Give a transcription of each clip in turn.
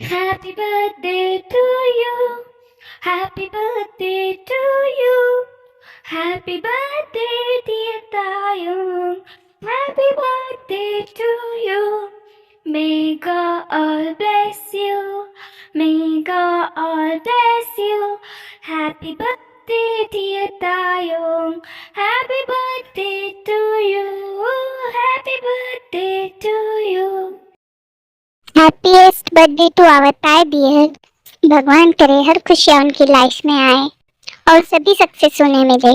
Happy birthday to you. Happy birthday to you. Happy birthday, dear Tayong. Happy birthday to you. May God bless you. May God bless you. Happy birthday, dear Tayong. Happy birthday to you. Happy birthday to you. Happiest birthday to our ताई dear. भगवान करे हर खुशियाँ उनकी life में आए और सभी success उन्हें मिले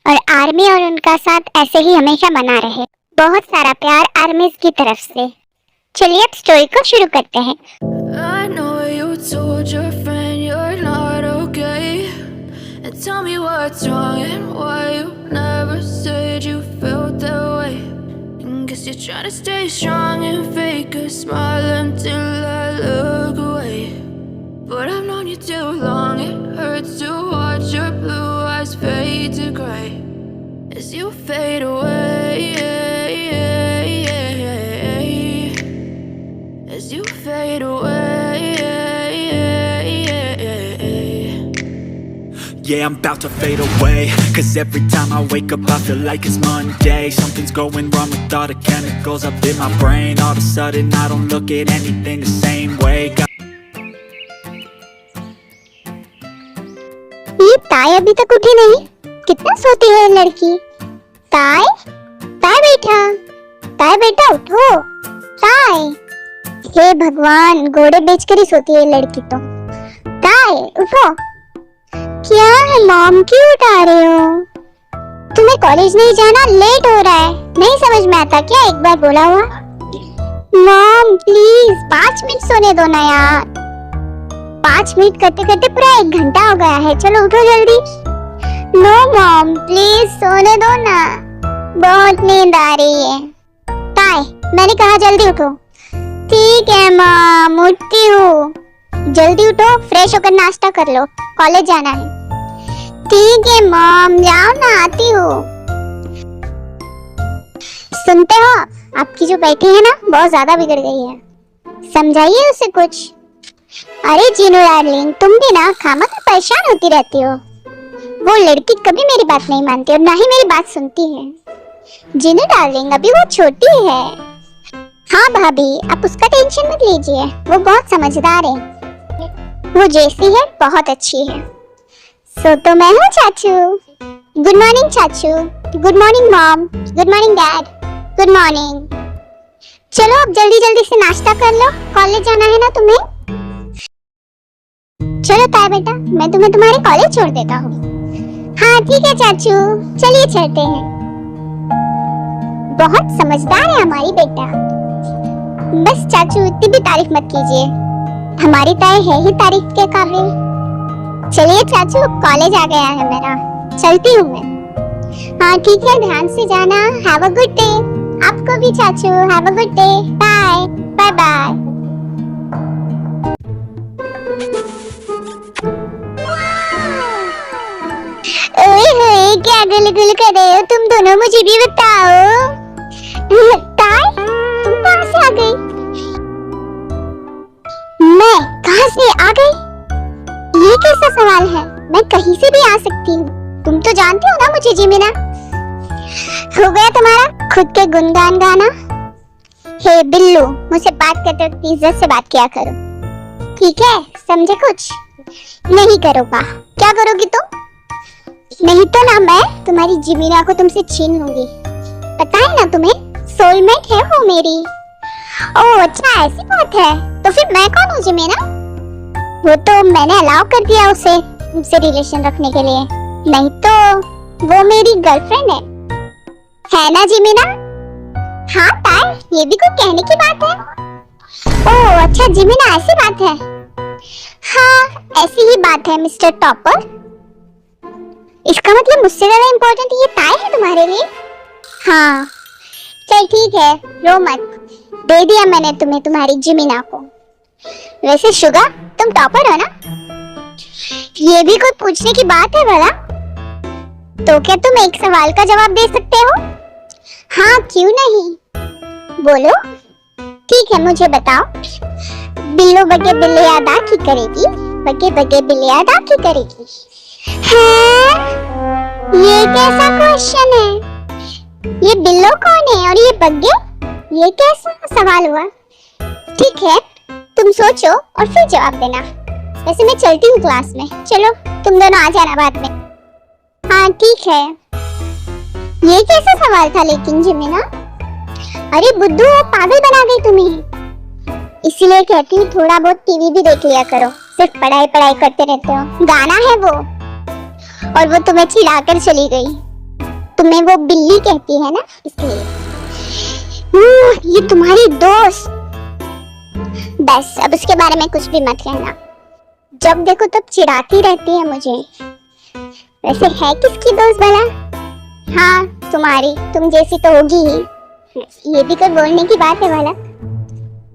और आर्मी और उनका साथ ऐसे ही हमेशा बना रहे। बहुत सारा प्यार आर्मीज की तरफ से। चलिए अब स्टोरी को शुरू करते हैं। I know you told your friend you're not okay, and tell me what's wrong and why you never said you felt that way. And guess you're trying to stay strong and fake a smile until I look away. But I've known you too long, it hurts to watch your blue eyes fade to gray as you fade away, as you fade away. Yeah, I'm about to fade away, cause every time I wake up I feel like it's Monday. Something's going wrong with all the chemicals up in my brain. All of a sudden I don't look at anything the same way. ये ताई अभी तक उठी नहीं, कितना सोती है लड़की। ताई, ताई बेटा उठो। ताई, हे भगवान, घोड़े बेचकर ही सोती है लड़की तो। ताई उठो। क्या है मॉम, क्यों उठा रहे हो? तुम्हें कॉलेज नहीं जाना, लेट हो रहा है। नहीं समझ में आता क्या एक बार बोला हुआ? मॉम प्लीज 5 मिनट सोने दो ना यार। 5 मिनट करते करते पूरा 1 घंटा हो गया है, चलो उठो जल्दी। नो मॉम प्लीज सोने दो ना, बहुत नींद आ रही है। ताई, मैंने कहा जल्दी उठो। ठीक है मॉम, उठती हूँ। जल्दी उठो, फ्रेश होकर नाश्ता कर लो, कॉलेज जाना है। ठीक है मॉम, जाओ ना, आती हूँ। सुनते हो, आपकी जो बेटी है ना बहुत ज्यादा बिगड़ गई है, समझाइए उसे कुछ। अरे जीनू डार्लिंग, तुम भी ना खामखा परेशान होती रहती हो। वो लड़की कभी मेरी बात नहीं मानती और ना ही मेरी बात सुनती है। जीनू डार्लिंग अभी वो छोटी है। हाँ भाभी, आप उसका टेंशन मत लीजिए, वो बहुत समझदार है। वो जैसी है बहुत अच्छी है। सो तो मैं हूँ चाचू। गुड मॉर्निंग चाचू। Good morning mom. Good morning dad. Good morning. चलो अब जल्दी जल्दी से नाश्ता कर लो, कॉलेज जाना है ना तुम्हें। चलो ताई बेटा, मैं तुम्हें तुम्हारे कॉलेज छोड़ देता हूँ। हाँ ठीक है चाचू, चलिए चलते हैं। बहुत समझदार है हमारी बेटा। बस चाचू इतनी भी तारीफ मत कीजिए, हमारी ताई है ही तारीफ के काबिल। चलिए चाचू, कॉलेज आ गया है मेरा, चलती हूँ मैं। हाँ ठीक है, ध्यान से जाना। Have a good day. आपको भी चाचू, have a good day. Bye bye bye. ओए होए, क्या गुल कर रहे हो तुम दोनों, मुझे भी बताओ। ताई, तुम कहाँ से आ गई? मैं कहाँ से आ गई? ये कैसा सवाल है? मैं कहीं से भी आ सकती हूँ, तुम तो जानती हो ना मुझे जीमिना। हो गया तुम्हारा खुद के गुणगान गाना। हे बिल्लू, मुझसे बात करते वक्त इज्जत से बात किया करो, ठीक है? समझे कुछ? नहीं करोगा, क्या करोगी तुम? नहीं तो ना मैं तुम्हारी जीमिना को तुमसे छीन लूंगी। पता है ना तुम्हें, सोलमेट है वो मेरी। ओह अच्छा, ऐसी बात है। तो फिर मैं कौन हूँ जीमिना? वो तो मैंने अलाउ कर दिया उसे मुझसे रिलेशन रखने के लिए, नहीं तो वो मेरी गर्लफ्रेंड है ना जीमिना? हाँ ताई, ये भी कोई कहने की बात है? ओह अच्छा जीमिना, ऐसी बात है। हाँ ऐसी ही बात है मिस्टर टॉपर। इसका मतलब मुझसे ज्यादा इम्पोर्टेंट ये ताई है तुम्हारे लिए? हाँ चल ठीक है, रो मत, दे दिया मैंने तुम्हें तुम्हारी जीमिना को। वैसे शुगर, तुम टॉपर हो ना? ये भी कोई पूछने की बात है भला? तो क्या तुम एक सवाल का जवाब दे सकते हो? हाँ क्यों नहीं, बोलो। ठीक है मुझे बताओ। बिल्लो बगे बिल्ले अदा की करेगी, बगे बगे बिल्ले अदा की करेगी। हाँ? ये कैसा क्वेश्चन है? ये बिल्लो कौन है और ये बग्गे? ये कैसा सवाल हुआ? ठीक है, तुम सोचो और फिर जवाब देना। वैसे मैं चलती हूँ क्लास में, चलो तुम दोनों आ जाना बाद में। हाँ ठीक है। ये कैसा सवाल था लेकिन जिमिना? अरे बुद्धू, वो पागल बना गई तुम्हें। इसीलिए कहती हूँ थोड़ा बहुत टीवी भी देख लिया करो, सिर्फ पढ़ाई पढ़ाई करते रहते हो। गाना है वो, और वो तुम्हें चिढ़ाकर चली गई। तुम्हें वो बिल्ली कहती है ना, इसलिए। ये तुम्हारी दोस्त। बस अब उसके बारे में कुछ भी मत कहना। जब देखो तब चिढ़ाती रहती है मुझे। वैसे है किसकी दोस्त भला? हाँ तुम्हारी, तुम जैसी तो होगी ही। ये भी कोई बोलने की बात है भला?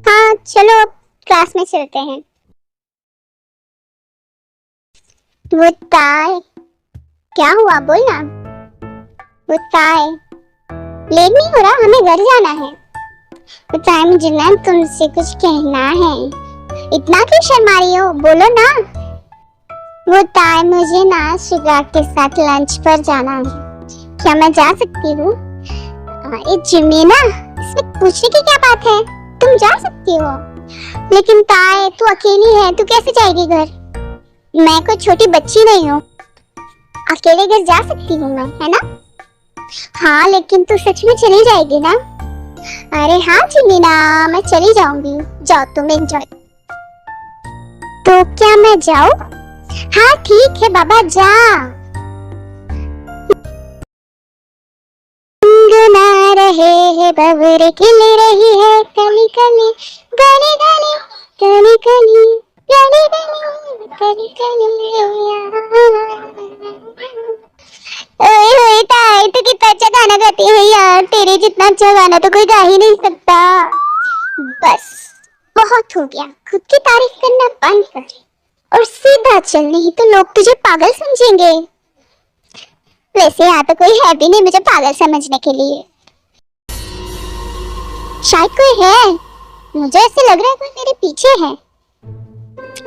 हाँ चलो अब क्लास में चलते हैं। वो ताई, क्या हुआ बोलना। वो ताई, लेट नहीं हो रहा, हमें घर जाना है। वो ताई, मुझे ना तुमसे कुछ कहना है। इतना क्यों शर्मा रही हो, बोलो ना। वो ताई, मुझे ना शिगा के साथ लंच पर जाना है, क्या मैं जा सकती हूँ? अरे जिमीना, इसमें पूछने की क्या बात है, तुम जा सकती हो। लेकिन ताई तू अकेली है, तू कैसे जाएगी घर? मैं कोई छोटी बच्ची नहीं हूँ, अकेले घर जा सकती हूँ मैं, है ना? हाँ लेकिन तू सच में चली जाएगी ना? अरे हाँ जिमीना, मैं चली जाऊंगी, जाओ तुम एंजॉय। तो क्या मैं जाऊँ? हाँ ठीक है बाबा, जा। गुना रहे हैं बबरे, खिल रही है कली कली, गली गली कली कली, गली गली कली कली। ओए ताई, तू कितना अच्छा गाना गाती है यार, तेरे जितना अच्छा गाना तो कोई गा ही नहीं सकता। बस बहुत हो गया, खुद की तारीफ करना बंद कर और सीधा चल, नहीं तो लोग तुझे पागल समझेंगे। वैसे यहाँ तो कोई है भी नहीं मुझे पागल समझने के लिए। शायद कोई है, मुझे ऐसे लग रहा है कोई मेरे पीछे है।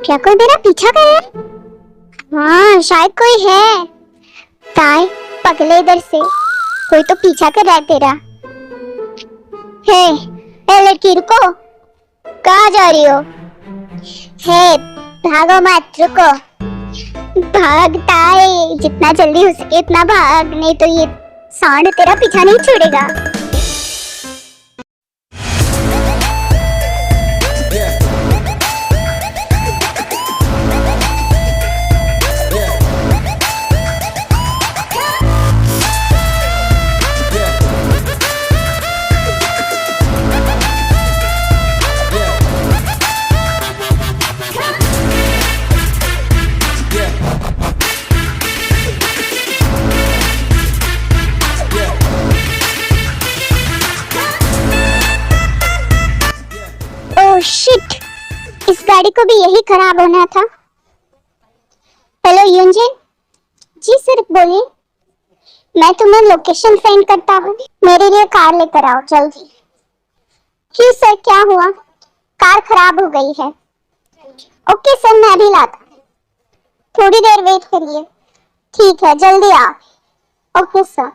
क्या कोई मेरा पीछा कर रहा है? हाँ शायद कोई है। ताई पगले, इधर से कोई तो पीछा कर रहा है तेरा। हे लड़की, रुको, कहाँ जा रही हो? हे भागो मत, रुको। भागता है, जितना जल्दी हो सके इतना भाग, नहीं तो ये सांड तेरा पीछा नहीं छोड़ेगा। शिट, इस गाड़ी को भी यही खराब होना था। हेलो यूंजन जी, सर बोलिए। मैं तुम्हें लोकेशन सेंड करता हूँ, मेरे लिए कार लेकर आओ जल्दी। क्यों सर, क्या हुआ? कार खराब हो गई है। ओके सर, मैं अभी लाता, थोड़ी देर वेट करिए। ठीक है, जल्दी आओ। Okay sir.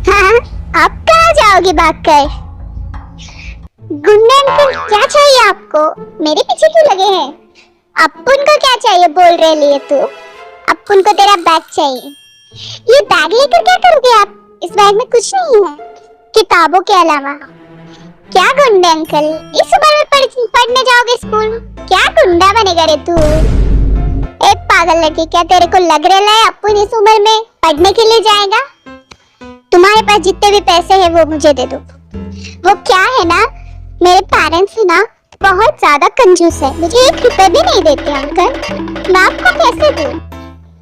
हाँ, आप कहाँ जाओगे भागकर? गुंडे अंकल, क्या चाहिए आपको? मेरे पीछे क्यों लगे हैं? अप्पुन को क्या चाहिए बोल रहे लिए तू? अप्पुन को तेरा बैग चाहिए। ये बैग लेकर क्या करोगे आप? इस बैग में कुछ नहीं है किताबों के अलावा। क्या गुंडे अंकल, इस उम्र में पढ़ने जाओगे स्कूल? क्या गुंडा बनेगा रे तू? ए पागल लड़की, क्या तेरे को लग रहा है अप्पुन इस उम्र में पढ़ने के लिए जाएगा? तुम्हारे पास जितने भी पैसे हैं वो मुझे दे दो। वो क्या है ना, मेरे पेरेंट्स है ना बहुत ज्यादा कंजूस है, मुझे 1 रुपए भी नहीं देते अंकल। मैं आपको कैसे दूं?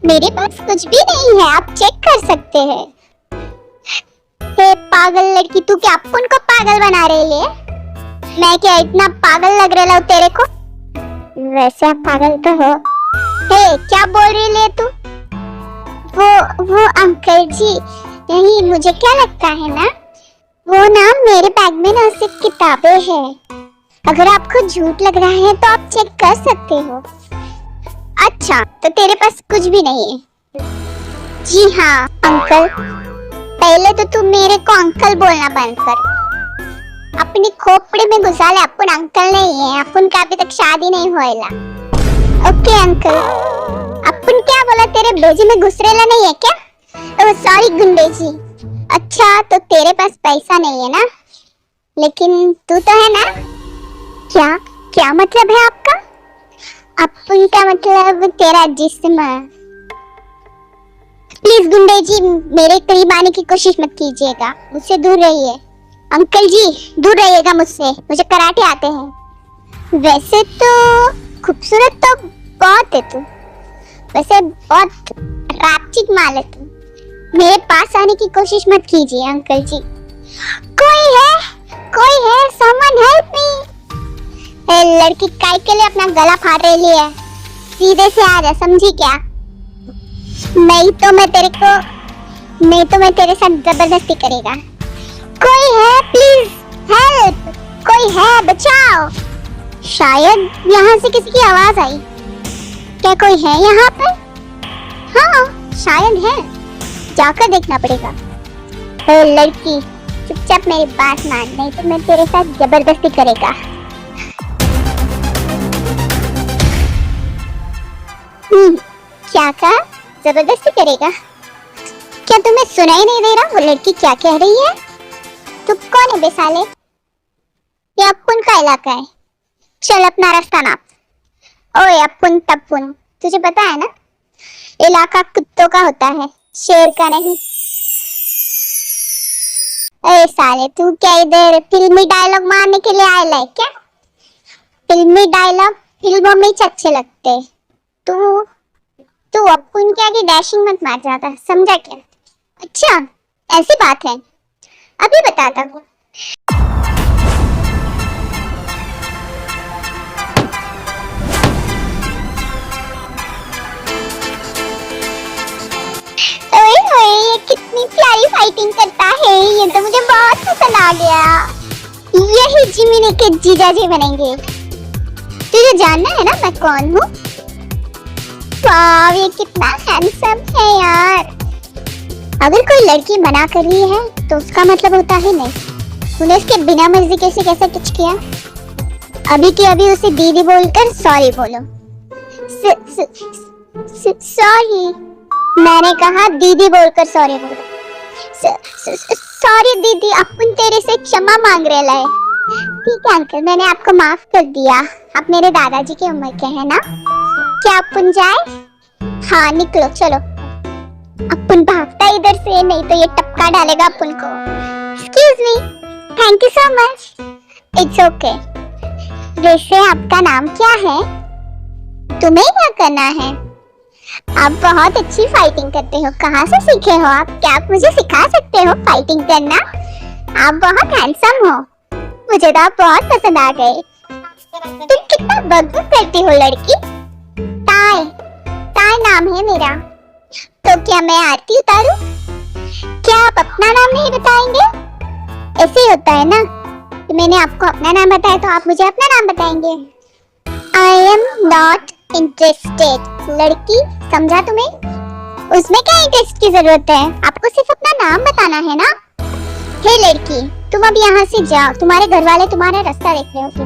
मेरे पास कुछ भी नहीं है, आप चेक कर सकते हैं। हे पागल लड़की, तू क्या अप्पुन को पागल बना रही है? मैं क्या इतना पागल लग रहा हूँ तेरे को? वैसे आप पागल तो हो। हे क्या बोल रही है तू? वो अंकल जी, नहीं मुझे क्या लगता है ना, वो ना मेरे बैग में ना सिर्फ किताबें हैं, अगर आपको झूठ लग रहा है तो आप चेक कर सकते हो। अच्छा, तो तेरे पास कुछ भी नहीं है? जी हाँ अंकल। पहले तो तू मेरे को अंकल बोलना बंद कर। अपनी खोपड़ी में घुसा ले, अपन अंकल नहीं है, अपन का अभी तक शादी नहीं होएला। Okay uncle. अपन क्या बोला, तेरे भेजी में घुसरेला नहीं है क्या? ओह सॉरी गुंडे जी। अच्छा, तो तेरे पास पैसा नहीं है ना, लेकिन तू तो है ना? क्या क्या मतलब है आपका? अपन का मतलब तेरा जिस्म। प्लीज गुंडे जी, मेरे करीब आने की कोशिश मत कीजिएगा, मुझसे दूर रहिए। अंकल जी दूर रहिएगा मुझसे, मुझे कराटे आते हैं। वैसे तो खूबसूरत तो बहुत है तू, वैसे बहुत रापचिक माल है तू। मेरे पास आने की कोशिश मत कीजिए अंकल जी। कोई है, समवन हेल्प मी। लड़की काय के लिए अपना गला फाड़ रही है? सीधे से आ जा, समझी क्या? नहीं तो मैं तेरे साथ जबरदस्ती करेगा। कोई है, प्लीज हेल्प, कोई है, बचाओ। शायद यहाँ से किसी की आवाज आई। क्या कोई है यहाँ पर? हाँ शायद है, जाकर देखना पड़ेगा। लड़की चुपचाप मेरी बात मान, नहीं तो मैं तेरे साथ जबरदस्ती करेगा। क्या कहा? जबरदस्ती करेगा? क्या तुम्हें सुनाई नहीं दे रहा वो लड़की क्या कह रही है? तू कौन है बेसाले? ये अपुन का इलाका है, चल अपना रास्ता नाप। ओए अपुन तपुन, तुझे पता है ना इलाका कुत्तों का होता है, शेर का नहीं। अरे साले, तू क्या इधर फिल्मी डायलॉग मारने के लिए आया है क्या? फिल्मी डायलॉग फिल्मों में ही अच्छे लगते। तू अपुन के आगे डैशिंग मत मार जाता, समझा क्या? अच्छा ऐसी बात है, अभी बताता हूँ। ये कितनी प्यारी फाइटिंग करता है, ये तो मुझे बहुत पसंद आ गया। यही जिमिनी के जीजाजी बनेंगे। तुझे जानना है ना मैं कौन हूँ? वाह ये कितना हैंडसम है यार। अगर कोई लड़की मना कर रही है तो उसका मतलब होता है नहीं। तूने उसके बिना मर्जी कैसे कुछ किया? अभी की अभी उसे दीदी बोलकर सॉरी बोलो। सॉरी, मैंने कहा दीदी बोलकर सॉरी बोलो। सॉरी दीदी, अपन तेरे से क्षमा मांग रहे हैं। ठीक है अंकल, मैंने आपको माफ कर दिया। आप मेरे दादाजी की उम्र के हैं ना? क्या अपन जाए? हाँ निकलो चलो। अपन भागता इधर से, नहीं तो ये टपका डालेगा अपन को। Excuse me, thank you so much. It's okay. वैसे आपका नाम क्या है? तुम्हें क्या करना है? आप बहुत अच्छी फाइटिंग करते हो, कहाँ से सीखे हो आप? क्या आप मुझे सिखा सकते हो फाइटिंग करना? आप बहुत हैंडसम हो, मुझे तो आप बहुत पसंद आ गए। तुम कितना बकबक करती हो लड़की। ताई नाम है मेरा। तो क्या मैं आरती उतारूं? क्या आप अपना नाम नहीं बताएंगे? ऐसे ही होता है ना, तो मैंने आपको अपना नाम बताया तो आप मुझे अपना नाम बताएंगे। I am not interested. लड़की समझा तुम्हें? उसमें क्या इंटरेस्ट की जरूरत है? आपको सिर्फ अपना नाम बताना है ना। हे लड़की, तुम अब यहाँ से जाओ, तुम्हारे घर वाले तुम्हारा रास्ता देख रहे होंगे।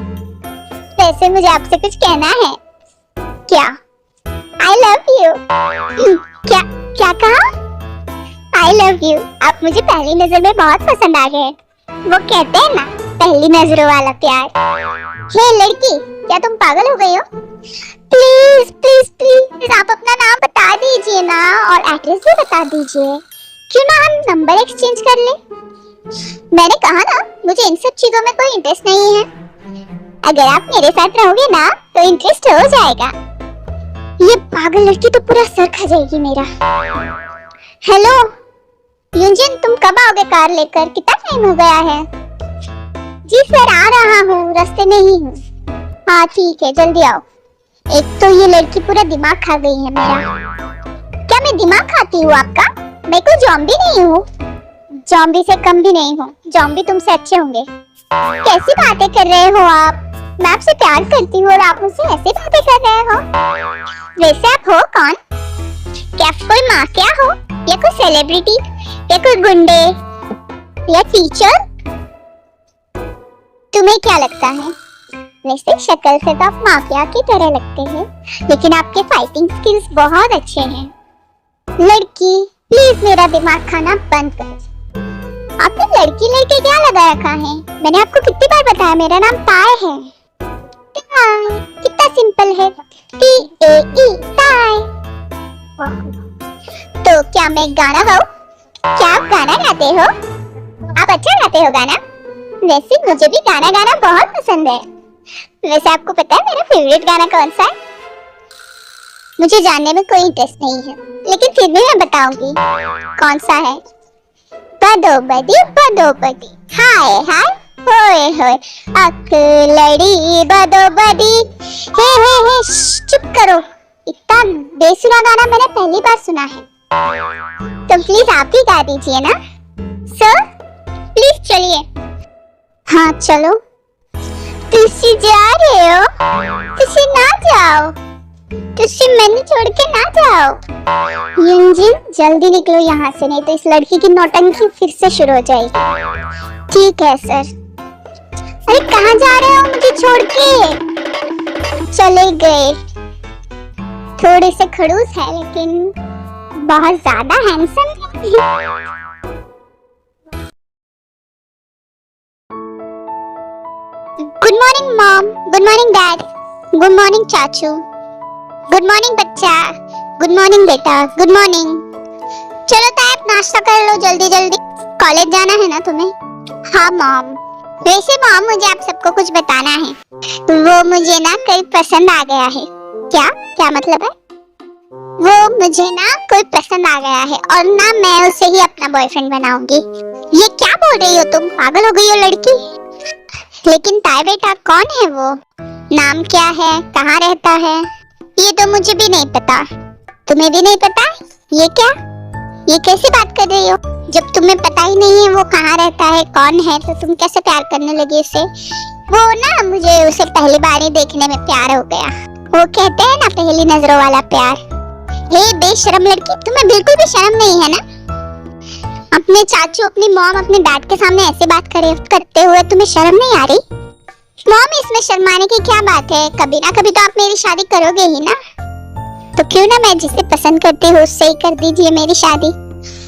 वैसे मुझे आपसे कुछ कहना है। क्या? आई लव यू। क्या कहा? आई लव यू। आप मुझे पहली नजर में बहुत पसंद आ गए। वो कहते हैं ना पहली नजरों वाला प्यार। हे लड़की, क्या तुम पागल हो गई हो? प्लीज प्लीज प्लीज आप अपना नाम बता दीजिए ना, और एड्रेस भी बता दीजिए। क्यों ना हम नंबर एक्सचेंज कर ले? मैंने कहा ना, मुझे इन सब चीजों में कोई इंटरेस्ट नहीं है। अगर आप मेरे साथ रहोगे ना तो इंटरेस्ट हो जाएगा। ये पागल लड़की तो पूरा सर खा जाएगी मेरा। हेलो यूजिन, तुम कब आओगे कार लेकर? कितना टाइम हो गया है? जी सर आ रहा हूँ, रास्ते में ही हूँ। हाँ ठीक है, जल्दी आओ। एक तो ये लड़की पूरा दिमाग खा गई है मेरा। क्या मैं दिमाग खाती हूँ आपका? मैं कोई जॉम्बी नहीं हूँ, जॉम्बी से कम भी नहीं हूँ। जॉम्बी तुमसे अच्छे होंगे। कैसी बातें कर रहे हो आप? मैं आपसे प्यार करती हूँ और आप मुझसे ऐसे बातें कर रहे हो। वैसे आप हो कौन? क्या आप कोई माफिया हो या कोई सेलिब्रिटी या कोई गुंडे या टीचर? तुम्हें क्या लगता है? वैसे शक्ल से तो आप माफिया की तरह लगते हैं, लेकिन आपके फाइटिंग स्किल्स बहुत अच्छे हैं। लड़की, प्लीज मेरा दिमाग खाना बंद करो। आपने लड़की लड़के क्या लगा रखा है? मैंने आपको कितनी बार बताया मेरा नाम ताय है। ताय, कितना सिंपल है, T-A-E, ताय। तो क्या मैं गाना गाऊं? क्या आप गाना गाते हो? आप अच्छा गाते हो गाना? वैसे मुझे भी गाना गाना बहुत पसंद है। वैसे आपको पता है मेरा फेवरेट गाना कौन सा है? मुझे जानने में कोई इंटरेस्ट नहीं है, लेकिन फिर भी मैं बताऊंगी कौन सा है। बदोबदी बदोबदी, हाय हाय होए होए, अख लड़ी बदोबदी, हे चुप करो। इतना बेसुरा गाना मैंने पहली बार सुना है। तो प्लीज आप ही गा दीजिए ना सर, प्लीज चलिए। हाँ चलो। तुसी जा रहे हो? तुसी ना जाओ, तुसी मैंने छोड़ के ना जाओ। यंजिन जल्दी निकलो यहाँ से, नहीं तो इस लड़की की नौटंकी फिर से शुरू हो जाएगी। ठीक है सर। अरे कहाँ जा रहे हो मुझे छोड़ के? चले गए। थोड़े से खड़ूस है लेकिन बहुत ज्यादा हैंडसम है। Good morning mom, good morning dad, good morning चाचू, गुड मॉर्निंग बच्चा, गुड मॉर्निंग बेटा, गुड मॉर्निंग। चलो तायब नाश्ता कर लो जल्दी जल्दी, कॉलेज जाना है ना तुम्हें? हाँ मॉम। वैसे मॉम मुझे आप सबको कुछ बताना है। वो मुझे ना कोई पसंद आ गया है। क्या क्या मतलब है? वो मुझे ना कोई पसंद आ गया है और ना मैं उसे ही अपना बॉयफ्रेंड बनाऊंगी। ये क्या बोल रही हो तुम? पागल हो गई हो लड़की? लेकिन ताई बेटा कौन है वो? नाम क्या है? कहाँ रहता है? ये तो मुझे भी नहीं पता। तुम्हें भी नहीं पता? ये क्या? ये कैसी बात कर रही हो? जब तुम्हें पता ही नहीं है वो कहाँ रहता है, कौन है, तो तुम कैसे प्यार करने लगी उससे? वो ना मुझे उसे पहली बार ही देखने में प्यार हो गया। वो कहते हैं ना पहली नजरों वाला प्यार। हे बेशरम लड़की, तुम्हें बिल्कुल भी शर्म नहीं है ना? अपने चाचू, अपनी मॉम, अपने डैड के सामने ऐसे बात करते हुए तुम्हें शर्म नहीं आ रही? मॉम इसमें शर्माने की क्या बात है? कभी ना कभी तो आप मेरी शादी करोगे ही ना, तो क्यों ना मैं जिसे पसंद करती हूँ उससे ही कर दीजिए मेरी शादी।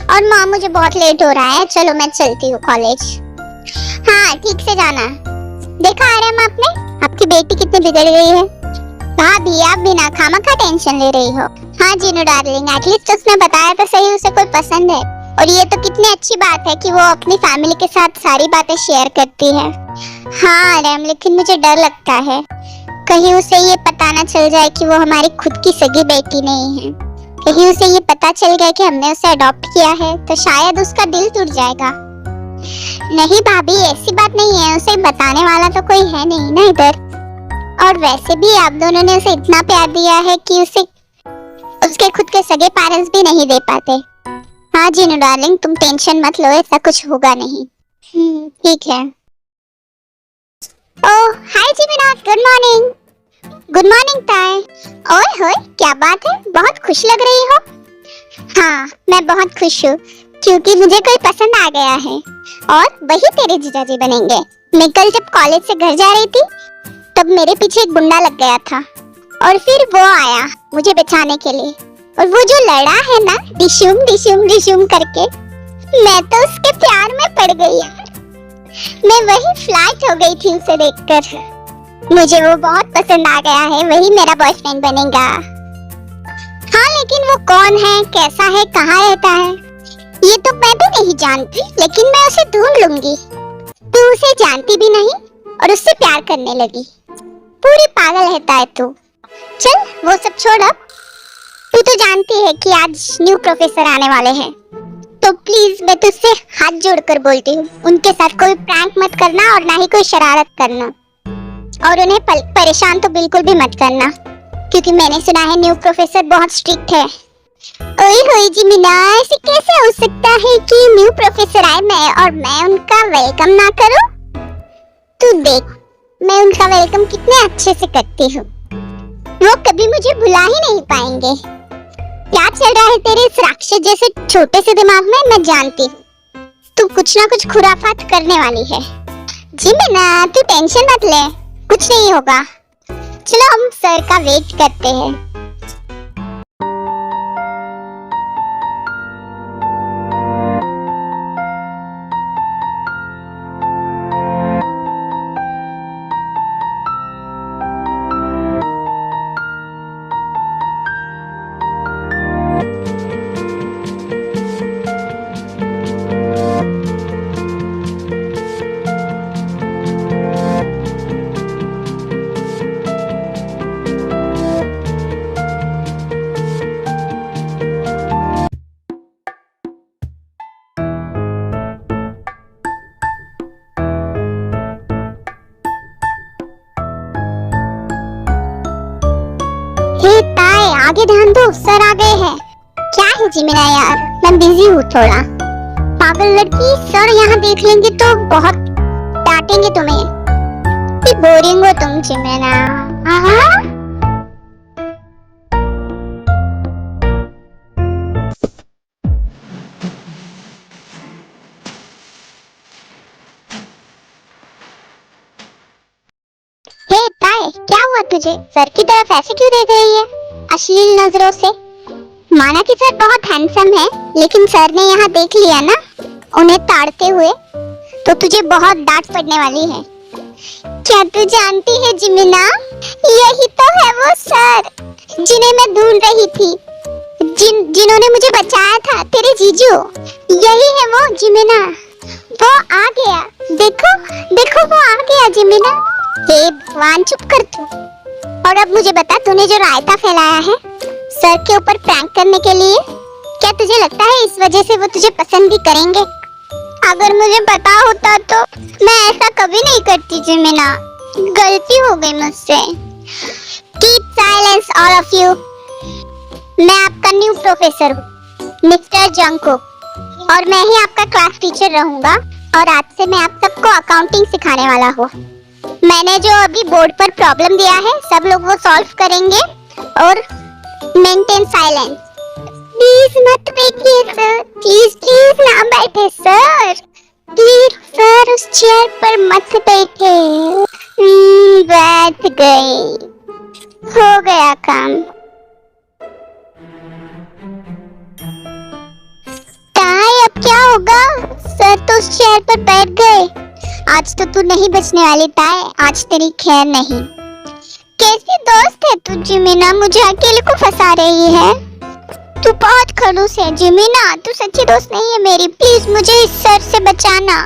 और मॉम मुझे बहुत लेट हो रहा है, चलो मैं चलती हूँ कॉलेज। हाँ ठीक से जाना। देखा आराम आपने, आपकी बेटी कितनी बिगड़ गई है। भाभी आप बिना खामखा टेंशन ले रही हो। हाँ जीनू डार्लिंग, एटलीस्ट उसने बताया तो सही उसे कोई पसंद है। और ये तो कितनी अच्छी बात है कि वो अपनी फैमिली के साथ सारी बातें शेयर करती है। हाँ रैम, लेकिन मुझे डर लगता है कहीं उसे ये पता ना चल जाए कि वो हमारी खुद की सगी बेटी नहीं है। कहीं उसे ये पता चल गया कि हमने उसे अडॉप्ट किया है तो शायद उसका दिल टूट जाएगा। नहीं भाभी ऐसी बात नहीं है, उसे बताने वाला तो कोई है नहीं ना इधर। और वैसे भी आप दोनों ने उसे इतना प्यार दिया है कि उसे उसके खुद के सगे पेरेंट्स भी नहीं दे पाते। हाँ जीनू डार्लिंग, तुम टेंशन मत लो, ऐसा कुछ होगा नहीं। ठीक है। ओह हाय जीमिना, गुड मॉर्निंग। गुड मॉर्निंग ताई। ओए होए क्या बात है, बहुत खुश लग रही हो। हाँ मैं बहुत खुश हूँ क्योंकि मुझे कोई पसंद आ गया है और वही तेरे जीजाजी बनेंगे। मैं कल जब कॉलेज से घर जा रही थी तब मेरे पीछे एक गुंडा लग गया था और फिर वो आया मुझे बचाने के लिए। और वो जो लड़ा है ना डिशुम डिशुम डिशुम करके, मैं तो उसके प्यार में पड़ गई यार। मैं वही फ्लैट हो गई थी उसे देखकर। मुझे वो बहुत पसंद आ गया है, वही मेरा बॉयफ्रेंड बनेगा। हाँ लेकिन वो कौन है, कैसा है, कहाँ रहता है ये तो मैं भी नहीं जानती, लेकिन मैं उसे ढूंढ लूंगी। तू उसे जानती भी नहीं और उससे प्यार करने लगी। पूरी पागल रहता है तू। चल वो सब छोड़, अब तू तो जानती है कि आज न्यू प्रोफेसर आने वाले हैं, तो प्लीज मैं तुझसे हाथ जोड़कर बोलती हूँ उनके साथ कोई प्रैंक मत करना और ना ही कोई शरारत करना। और उन्हें परेशान तो बिल्कुल भी मत करना, क्योंकि मैंने सुना है न्यू प्रोफेसर बहुत स्ट्रिक्ट है। ओए होए जीमिना, ऐसे कैसे हो सकता है कि न्यू प्रोफेसर आए और मैं उनका वेलकम ना करूं? तू देख मैं उनका वेलकम कितने अच्छे से करती हूँ। वो कभी मुझे भुला ही नहीं पाएंगे। क्या चल रहा है तेरे इस राक्षस जैसे छोटे से दिमाग में, मैं जानती हूँ तू कुछ ना कुछ खुराफात करने वाली है। जिमिना, तू टेंशन मत ले, कुछ नहीं होगा। चलो हम सर का वेट करते हैं। आगे ध्यान दो, सर आ गए हैं। क्या है जिमिना यार, मैं बिजी हूँ थोड़ा। पागल लड़की, सर यहाँ देख लेंगे तो बहुत डांटेंगे तुम्हें। बोरिंग हो तुम जिमिना। हे ताए, क्या हुआ तुझे? सर की तरफ ऐसे क्यों देख रही है अश्लील नजरों से? माना कि सर बहुत हैंडसम है, लेकिन सर ने यहाँ देख लिया ना उन्हें ताड़ते हुए, तो तुझे बहुत डांट पड़ने वाली है। क्या तू जानती है जिमिना, यही तो है वो सर जिन्हें मैं ढूंढ रही थी, जिन्होंने मुझे बचाया था, तेरे जीजू। यही है वो जिमिना, वो आ गया। देखो देखो, वो आ गया जिमिना। हे भगवान, चुप कर तू। और अब मुझे बता, तूने जो रायता फैलाया है सर के ऊपर प्रैंक करने के लिए, क्या तुझे लगता है इस वजह से वो तुझे पसंद भी करेंगे? अगर मुझे पता होता तो मैं ऐसा कभी नहीं करती जिमिना, गलती हो गई मुझसे। Keep silence all of you. मैं आपका न्यू प्रोफेसर हूँ, मिस्टर जंगकुक, और मैं ही आपका क्लास टीचर रहूंगा। और आज से मैं आप सबको अकाउंटिंग सिखाने वाला हूँ। मैंने जो अभी बोर्ड पर प्रॉब्लम दिया है, सब लोग वो सॉल्व करेंगे और मेंटेन साइलेंस। प्लीज मत बैठिए सर, प्लीज प्लीज ना बैठे सर, प्लीज सर उस चेयर पर मत बैठे। बैठ गई, हो गया काम। ताई, अब क्या होगा? सर तो उस चेयर पर बैठ गए। आज तो तू नहीं बचने वाली ताई, आज तेरी खैर नहीं। कैसी दोस्त है तू जिमिना, मुझे अकेले को फंसा रही है। तू बहुत खड़ूस है जिमिना, तू सच्ची दोस्त नहीं है मेरी। प्लीज मुझे इस सर से बचाना,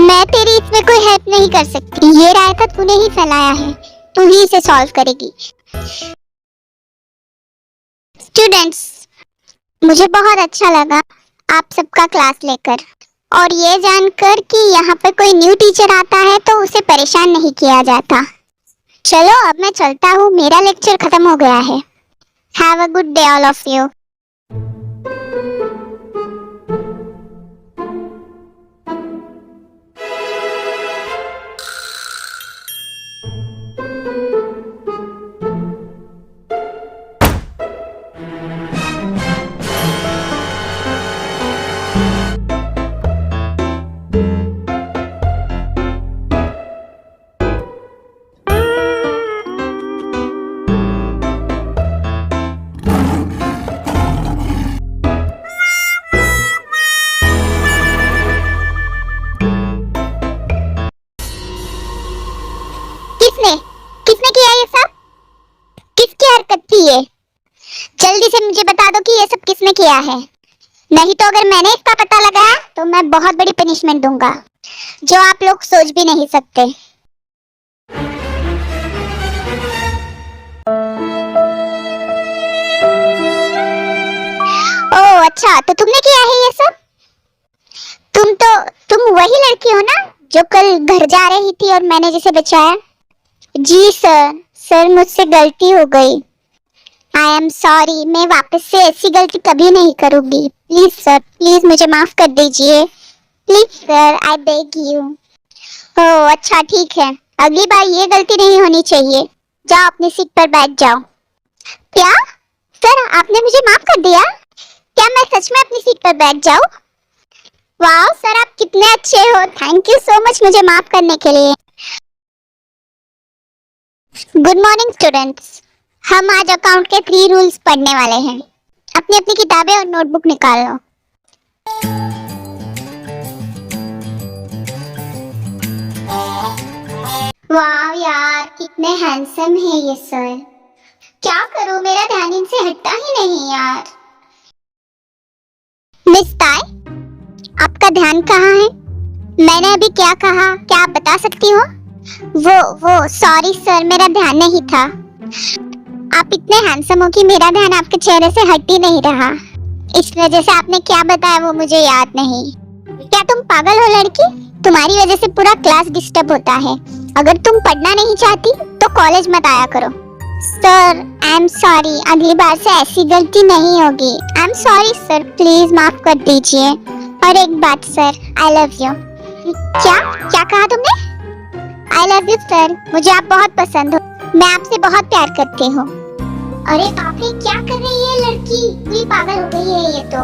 मैं तेरी इसमें कोई हेल्प नहीं कर सकती। ये रायता तूने ही फैलाया है, तू ही इसे सॉल्व करेगी। स्टूडेंट्स, मुझे बहुत अच्छा लगा आप सबका क्लास लेकर, और ये जानकर कि यहाँ पर कोई न्यू टीचर आता है तो उसे परेशान नहीं किया जाता। चलो अब मैं चलता हूँ, मेरा लेक्चर खत्म हो गया है। Have a good day all of you. किसने किया ये सब? किसकी हरकत थी ये? जल्दी से मुझे बता दो कि ये सब किसने किया है, नहीं तो अगर मैंने इसका पता लगाया तो मैं बहुत बड़ी पनिशमेंट दूंगा, जो आप लोग सोच भी नहीं सकते। ओह अच्छा, तो तुमने किया है ये सब? तुम वही लड़की हो ना जो कल घर जा रही थी और मैंने जिसे बचाया? जी सर मुझसे गलती हो गई। आई एम सॉरी, मैं वापस से ऐसी गलती कभी नहीं करूंगी। प्लीज सर, प्लीज मुझे माफ कर दीजिए। Please sir, I beg you. Oh अच्छा ठीक है, अगली बार ये गलती नहीं होनी चाहिए। जाओ अपनी सीट पर बैठ जाओ। क्या सर, आपने मुझे माफ कर दिया? क्या मैं सच में अपनी सीट पर बैठ जाऊं? वाह सर, आप कितने अच्छे हो। थैंक यू सो मच मुझे माफ करने के लिए। Good morning students. हम आज अकाउंट के 3 रूल्स पढ़ने वाले हैं। अपनी अपनी किताबें और नोटबुक निकाल लो। वाह यार, कितने हैंडसम है ये सर। क्या करूं, मेरा ध्यान इनसे हटता ही नहीं यार। मिस ताई, आपका ध्यान कहाँ है? मैंने अभी क्या कहा, क्या आप बता सकती हो? वो सॉरी सर, मेरा ध्यान नहीं था। आप इतने हैंडसम हो कि मेरा ध्यान आपके चेहरे से हट ही नहीं रहा। इस वजह से आपने क्या बताया वो मुझे याद नहीं। क्या तुम पागल हो लड़की? तुम्हारी वजह से पूरा क्लास डिस्टर्ब होता है। अगर तुम पढ़ना नहीं चाहती तो कॉलेज मत आया करो। सर आई एम सॉरी, अगली बार से ऐसी गलती नहीं होगी। I am sorry sir, please माफ कर दीजिए। और एक बात सर, आई लव यू। क्या कहा तुमने? आई लव यू सर, मुझे आप बहुत पसंद हो। मैं आपसे बहुत प्यार करती हूँ। अरे बाप रे, क्या कर रही है लड़की? पूरी पागल हो गई है ये तो।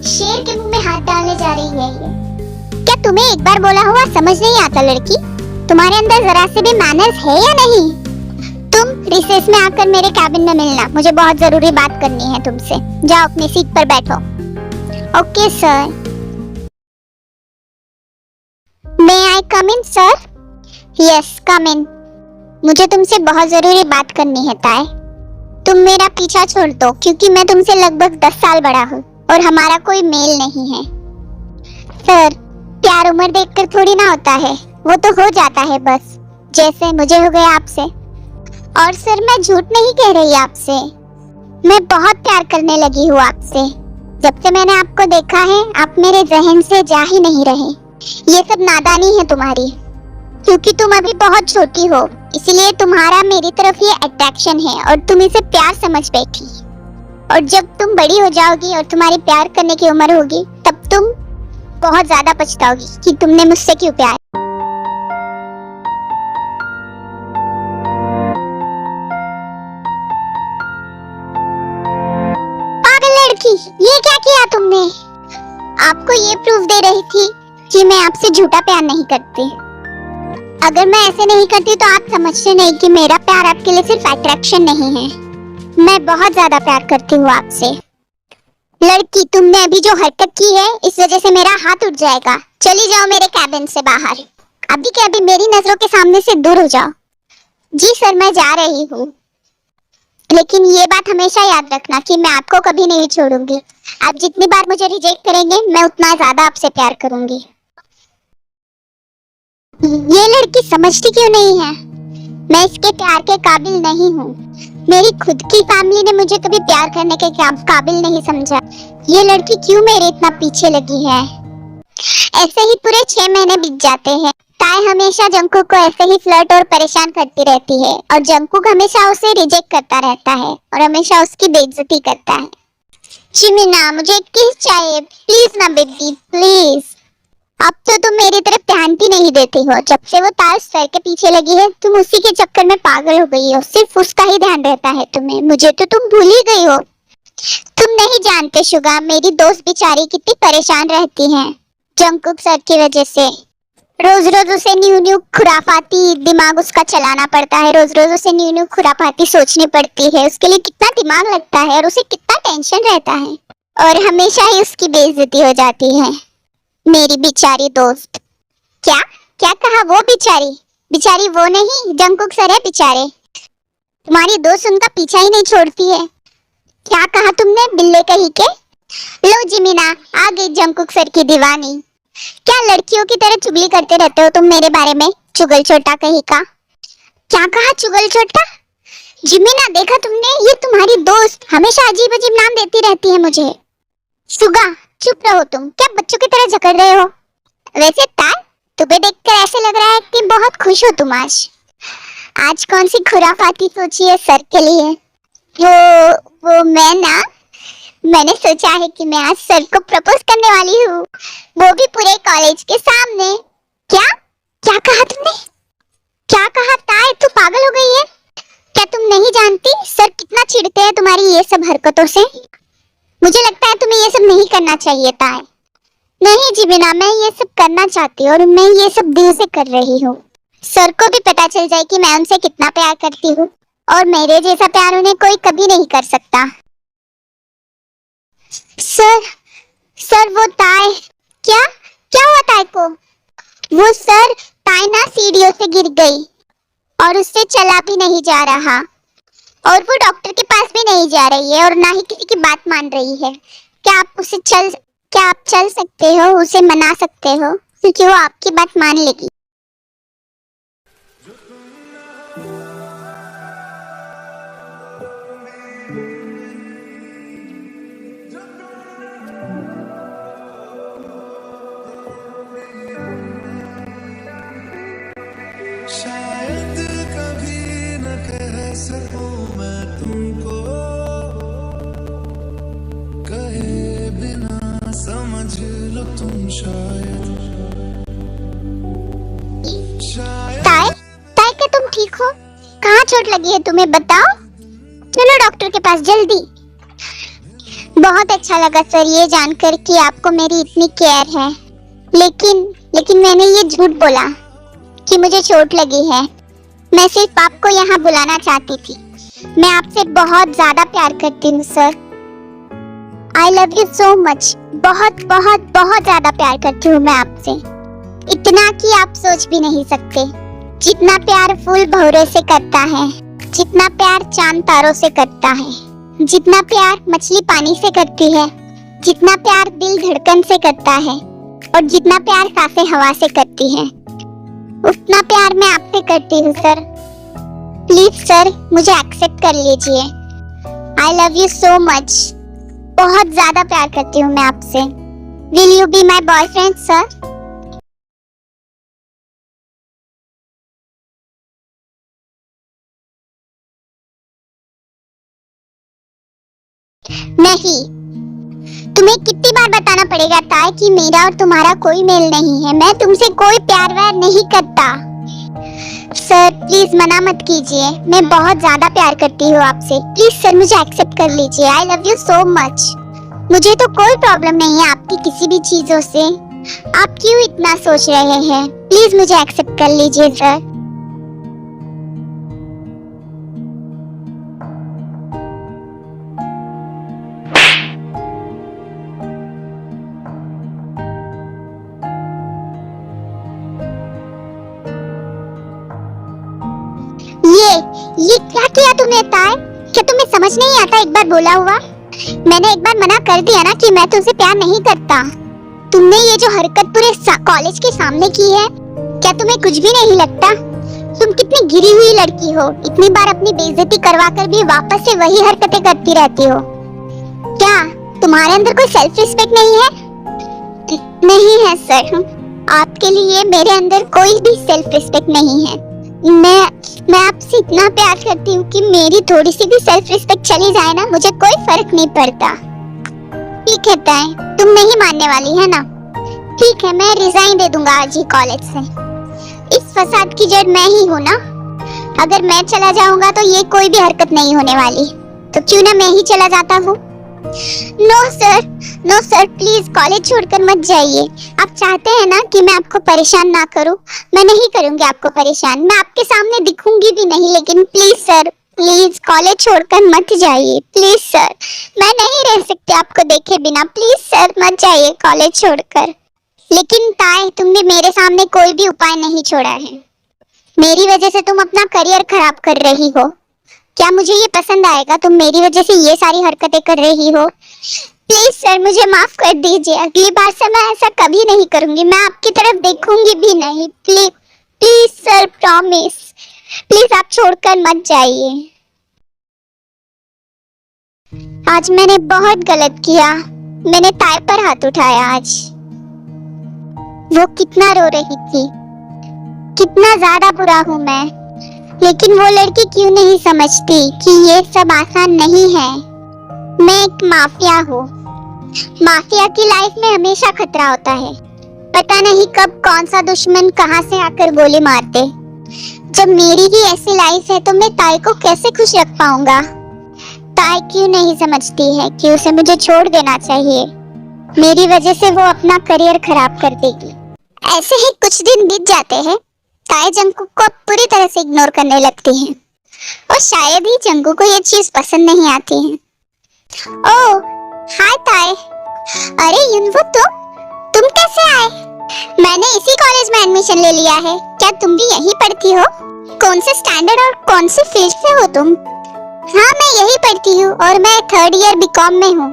शेर के मुंह में हाथ डालने जा रही है ये। क्या तुम्हें एक बार बोला हुआ समझ नहीं आता लड़की? तुम्हारे अंदर जरा से भी मैनर्स है या नहीं? तुम रिसेस में आकर मेरे कैबिन में मिलना, मुझे बहुत जरूरी बात करनी है तुमसे। जाओ अपनी सीट पर बैठो। Okay sir. May I come in sir? Yes come in. मुझे तुमसे बहुत जरूरी बात करनी है ताई। तुम मेरा पीछा छोड़ दो क्योंकि मैं तुमसे लगभग 10 साल बड़ा हूँ और हमारा कोई मेल नहीं है। सर, प्यार उम्र देखकर थोड़ी ना होता है, वो तो हो जाता है बस, जैसे मुझे हो गया आपसे। और सर, मैं झूठ नहीं कह रही आपसे, मैं बहुत प्यार करने लगी हूँ आपसे। जब से मैंने आपको देखा है, आप मेरे जहन से जा ही नहीं रहे। ये सब नादानी है तुम्हारी, क्योंकि तुम अभी बहुत छोटी हो, इसलिए तुम्हारा मेरी तरफ ये अट्रैक्शन है और तुम इसे प्यार समझ बैठी। और जब तुम बड़ी हो जाओगी और तुम्हारी प्यार करने की उम्र होगी, तब तुम बहुत ज्यादा पछताओगी कि तुमने मुझसे क्यों प्यार। पागल लड़की, ये क्या किया तुमने? आपको ये प्रूफ दे रही थी कि मैं आपसे झूठा प्यार नहीं करती। अगर मैं ऐसे नहीं करती तो आप समझते नहीं कि मेरा प्यार आपके लिए सिर्फ अट्रैक्शन नहीं है। मैं बहुत ज्यादा प्यार करती हूँ आपसे। लड़की, तुमने अभी जो हरकत की है, इस वजह से मेरा हाथ उठ जाएगा। चली जाओ मेरे कैबिन से बाहर, अभी के अभी मेरी नजरों के सामने से दूर हो जाओ। जी सर, मैं जा रही हूँ, लेकिन ये बात हमेशा याद रखना कि मैं आपको कभी नहीं छोड़ूंगी। आप जितनी बार मुझे रिजेक्ट करेंगे, मैं उतना ज्यादा आपसे प्यार करूंगी। ये लड़की समझती क्यों नहीं है? मैं इसके प्यार के काबिल नहीं हूँ। मेरी खुद की फैमिली ने मुझे कभी प्यार करने के काबिल नहीं समझा। ये लड़की क्यों मेरे इतना पीछे लगी है? ऐसे ही पूरे 6 महीने बीत जाते हैं। ताई हमेशा जंकुक को ऐसे ही फ्लर्ट और परेशान करती रहती है और जंकुक हमेशा उसे रिजेक्ट करता रहता है और हमेशा उसकी बेइज्जती करता है। जिमिना, मुझे एक किस चाहिए प्लीज ना बेबी, प्लीज। अब तो तुम मेरी तरफ ध्यान भी नहीं देती हो। जब से वो ताज सर के पीछे लगी है, तुम उसी के चक्कर में पागल हो गई हो। सिर्फ उसका ही ध्यान रहता है तुम्हें। मुझे तो तुम भूल ही गई हो। तुम नहीं जानते शुगा, मेरी दोस्त बेचारी कितनी परेशान रहती है जंकुक सर की वजह से। रोज रोज उसे न्यू न्यू खुराफाती दिमाग उसका चलाना पड़ता है। रोज रोज उसे न्यू न्यू खुराफाती सोचनी पड़ती है। उसके लिए कितना दिमाग लगता है और उसे कितना टेंशन रहता है, और हमेशा ही उसकी बेइज्जती हो जाती है। मेरी बेचारी दोस्त। क्या क्या कहा? वो बेचारी? बेचारी वो नहीं, जंकुक सर है बेचारे। तुम्हारी दोस्त उनका पीछा ही नहीं छोड़ती है। क्या कहा तुमने, बिल्ले कही के? लो जिमिना, आ गई जंकुक सर की दीवानी। क्या लड़कियों की तरह चुगली करते रहते हो तुम मेरे बारे में, चुगल छोटा कही का? क्या कहा, चुगल छोटा? जिमिना, देखा तुमने, ये तुम्हारी दोस्त हमेशा अजीब अजीब नाम देती रहती है मुझे। शुगा, चुप रहो तुम, क्या बच्चों की तरह झगड़ रहे हो? वैसे ताई, तुम्हें देखकर ऐसे लग रहा है कि बहुत खुश हो तुम आज कौन सी खुराफाती सोची है सर के लिए? वो मैंने सोचा है कि मैं आज सर को प्रपोज करने वाली हूँ, वो भी पूरे कॉलेज के सामने। क्या क्या कहा तुमने? क्या ये सब हरकतों से? मुझे लगता है तुम्हें ये सब नहीं करना चाहिए था। नहीं जीबिना, मैं ये सब करना चाहती हूँ और मैं ये सब दिल से कर रही हूँ। सर को भी पता चल जाए कि मैं उनसे कितना प्यार करती हूँ और मेरे जैसा प्यार उन्हें कोई कभी नहीं कर सकता। सर वो ताय, क्या क्या हुआ ताय को? वो सर, ताय ना सीढ़ियों से गिर गई और उससे चला भी नहीं जा रहा और वो डॉक्टर के पास भी नहीं जा रही है और ना ही किसी की बात मान रही है। क्या आप चल सकते हो, उसे मना सकते हो, क्योंकि वो आपकी बात मान लेगी। शायद कभी न कह सकूं मैं तुमको, कहे बिना समझ लो तुम शायद। ताय क्या तुम ठीक हो? कहाँ चोट लगी है तुम्हें, बताओ। चलो डॉक्टर के पास जल्दी। बहुत अच्छा लगा सर ये जानकर कि आपको मेरी इतनी केयर है, लेकिन मैंने ये झूठ बोला कि मुझे चोट लगी है। मैं सिर्फ आपको यहाँ बुलाना चाहती थी। मैं आपसे बहुत ज्यादा प्यार करती हूँ sir. I love you so much. बहुत बहुत बहुत ज्यादा प्यार करती हूँ मैं आपसे, इतना कि आप सोच भी नहीं सकते। जितना प्यार फूल भौरे से करता है, जितना प्यार चांद तारों से करता है, जितना प्यार मछली पानी से करती है, जितना प्यार दिल धड़कन से करता है और जितना प्यार सांसें हवा से करती है, उतना प्यार मैं आपसे करती हूँ सर। प्लीज सर मुझे एक्सेप्ट कर लीजिए। आई लव यू सो मच। बहुत ज्यादा प्यार करती हूँ मैं आपसे। Will you be my boyfriend sir? नहीं, तुम्हें कितनी बार बताना पड़ेगा ताय कि मेरा और तुम्हारा कोई मेल नहीं है। मैं तुमसे कोई प्यार व्यार नहीं करता। सर प्लीज मना मत कीजिए, मैं बहुत ज्यादा प्यार करती हूँ आपसे। प्लीज सर मुझे एक्सेप्ट कर लीजिए। आई लव यू सो मच। मुझे तो कोई प्रॉब्लम नहीं है आपकी किसी भी चीजों से। आप क्यों इतना सोच रहे हैं? प्लीज मुझे एक्सेप्ट कर लीजिए सर। ये क्या किया तुमने ताय? क्या तुम्हें समझ नहीं आता एक बार बोला हुआ? मैंने एक बार मना कर दिया ना कि मैं तुमसे प्यार नहीं करता। तुमने ये जो हरकत पूरे कॉलेज के सामने की है, क्या तुम्हें कुछ भी नहीं लगता? तुम कितनी गिरी हुई लड़की हो, इतनी बार अपनी बेइज्जती करवा कर भी वापस से वही हरकतें करती रहती हो। क्या तुम्हारे अंदर कोई सेल्फ रिस्पेक्ट नहीं है? नहीं है सर, आपके लिए मेरे अंदर कोई भी सेल्फ रिस्पेक्ट नहीं है। मैं आपसे इतना प्यार करती हूँ कि मेरी थोड़ी सी भी सेल्फ रिस्पेक्ट चली जाए ना, मुझे कोई फर्क नहीं पड़ता। ठीक है ताई, तुम नहीं मानने वाली है ना? ठीक है, मैं रिजाइन दे दूंगा आज ही कॉलेज से। इस फसाद की जड़ मैं ही हूँ ना। अगर मैं चला जाऊंगा तो ये कोई भी हरकत नहीं होने वाली, तो क्यों ना मैं ही चला जाता हूँ। नो सर प्लीज कॉलेज छोड़कर मत जाइए। आप चाहते हैं ना कि मैं आपको परेशान ना करूं? मैं नहीं करूंगी आपको परेशान, मैं आपके सामने दिखूंगी भी नहीं, लेकिन प्लीज सर प्लीज कॉलेज छोड़कर मत जाइए। प्लीज सर, मैं नहीं रह सकती आपको देखे बिना। प्लीज सर मत जाइए कॉलेज छोड़कर। लेकिन ताई, तुमने मेरे सामने कोई भी उपाय नहीं छोड़ा है। मेरी वजह से तुम अपना करियर खराब कर रही हो। क्या मुझे ये पसंद आएगा? तुम मेरी वजह से ये सारी हरकतें कर रही हो। प्लीज सर मुझे माफ कर दीजिए। अगली बार से मैं ऐसा कभी नहीं करूंगी, मैं आपकी तरफ देखूंगी भी नहीं। प्लीज सर प्रॉमिस, प्लीज आप छोड़कर मत जाइए। आज मैंने बहुत गलत किया, मैंने ताई पर हाथ उठाया। आज वो कितना रो रही थी, कितना ज्यादा बुरा हूँ मैं, लेकिन वो लड़की क्यों नहीं समझती कि ये सब आसान नहीं है। मैं एक माफिया हूँ। माफिया की लाइफ में हमेशा खतरा होता है। पता नहीं कब कौन सा दुश्मन कहां से आकर गोली मारते। जब मेरी ही ऐसी लाइफ है तो मैं ताई को कैसे खुश रख पाऊंगा? ताई क्यों नहीं समझती है कि उसे मुझे छोड़ देना चाहिए। मेरी वजह से वो अपना करियर खराब कर देगी। ऐसे ही कुछ दिन बीत जाते हैं। ताई जंगकुक को पूरी तरह से इग्नोर करने लगती है और शायद ही जंगकुक को ये चीज पसंद नहीं आती है। ओह, हाय ताई। अरे युनवो, तुम कैसे आए? मैंने इसी कॉलेज में एडमिशन ले लिया है। क्या तुम भी यहीं पढ़ती हो? कौन से स्टैंडर्ड और कौन से फील्ड से हो तुम? हाँ, मैं यहीं पढ़ती हूँ और मैं 3rd ईयर बीकॉम में हूँ।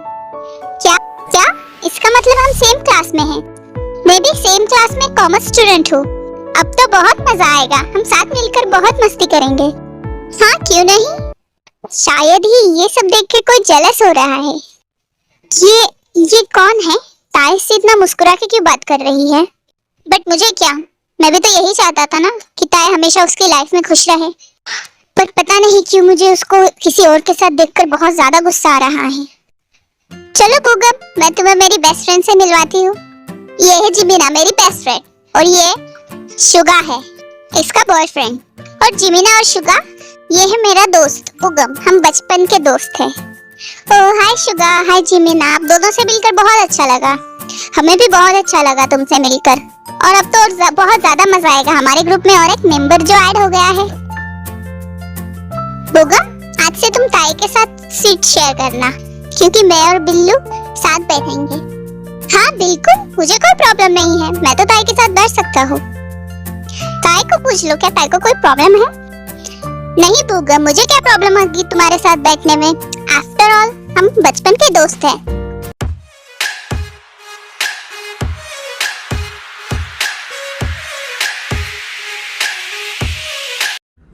क्या क्या इसका मतलब हम सेम क्लास में हैं? मैं भी सेम क्लास में कॉमर्स स्टूडेंट हूँ। अब तो बहुत मजा आएगा, हम साथ मिलकर बहुत मस्ती करेंगे। हाँ, क्यों नहीं। शायद ही ये सब देख के कोई जेलस हो रहा है। ये कौन है? ताई से इतना मुस्कुरा के क्यों बात कर रही है? बट मुझे क्या, मैं भी तो यही चाहता था ना कि ताई हमेशा उसकी लाइफ में खुश रहे। पर पता नहीं क्यों मुझे उसको किसी और के साथ देखकर बहुत ज्यादा गुस्सा आ रहा है। चलो गुगम, मैं तुम्हें मेरी बेस्ट फ्रेंड से मिलवाती हूँ। ये है जिमिना, मेरी बेस्ट फ्रेंड, और ये शुगा है, इसका बॉयफ्रेंड। और जिमिना और शुगा, ये है मेरा दोस्त उगम। हम बचपन के दोस्त हैं। ओह हाय शुगा, हाय जिमिना, आप दोनों से मिलकर बहुत अच्छा लगा। हमें भी बहुत अच्छा लगा तुमसे मिलकर। और अब तो बहुत ज्यादा मजा आएगा। हमारे ग्रुप में और एक मेंबर जो ऐड हो गया है। उगम, आज से तुम ताई के साथ सीट शेयर करना, क्योंकि मैं और बिल्लू साथ बैठेंगे। हाँ बिल्कुल, मुझे कोई प्रॉब्लम नहीं है। मैं तो ताई के साथ बैठ सकता हूँ। ताई को पूछ लो, क्या ताई को कोई प्रॉब्लम है? नहीं पूगा, मुझे क्या प्रॉब्लम होगी तुम्हारे साथ बैठने में? आफ्टर ऑल हम बचपन के दोस्त हैं।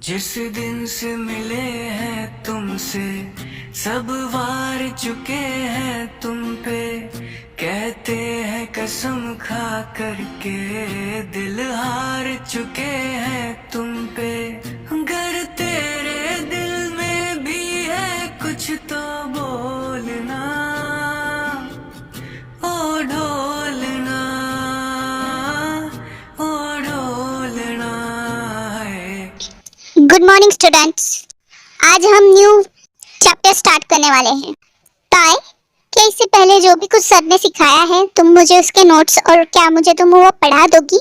जिस दिन से मिले हैं तुमसे, सब वार चुके हैं तुम पे। कहते हैं कसम खा करके, दिल हार चुके हैं तुम पे। अगर तेरे दिल में भी है कुछ तो बोलना, ओ ढोलना, ओ ढोलना है। गुड मॉर्निंग स्टूडेंट्स, आज हम न्यू चैप्टर स्टार्ट करने वाले हैं। ताई, क्या इससे पहले जो भी कुछ सर ने सिखाया है तुम मुझे उसके नोट्स और क्या मुझे तुम वो पढ़ा दोगी?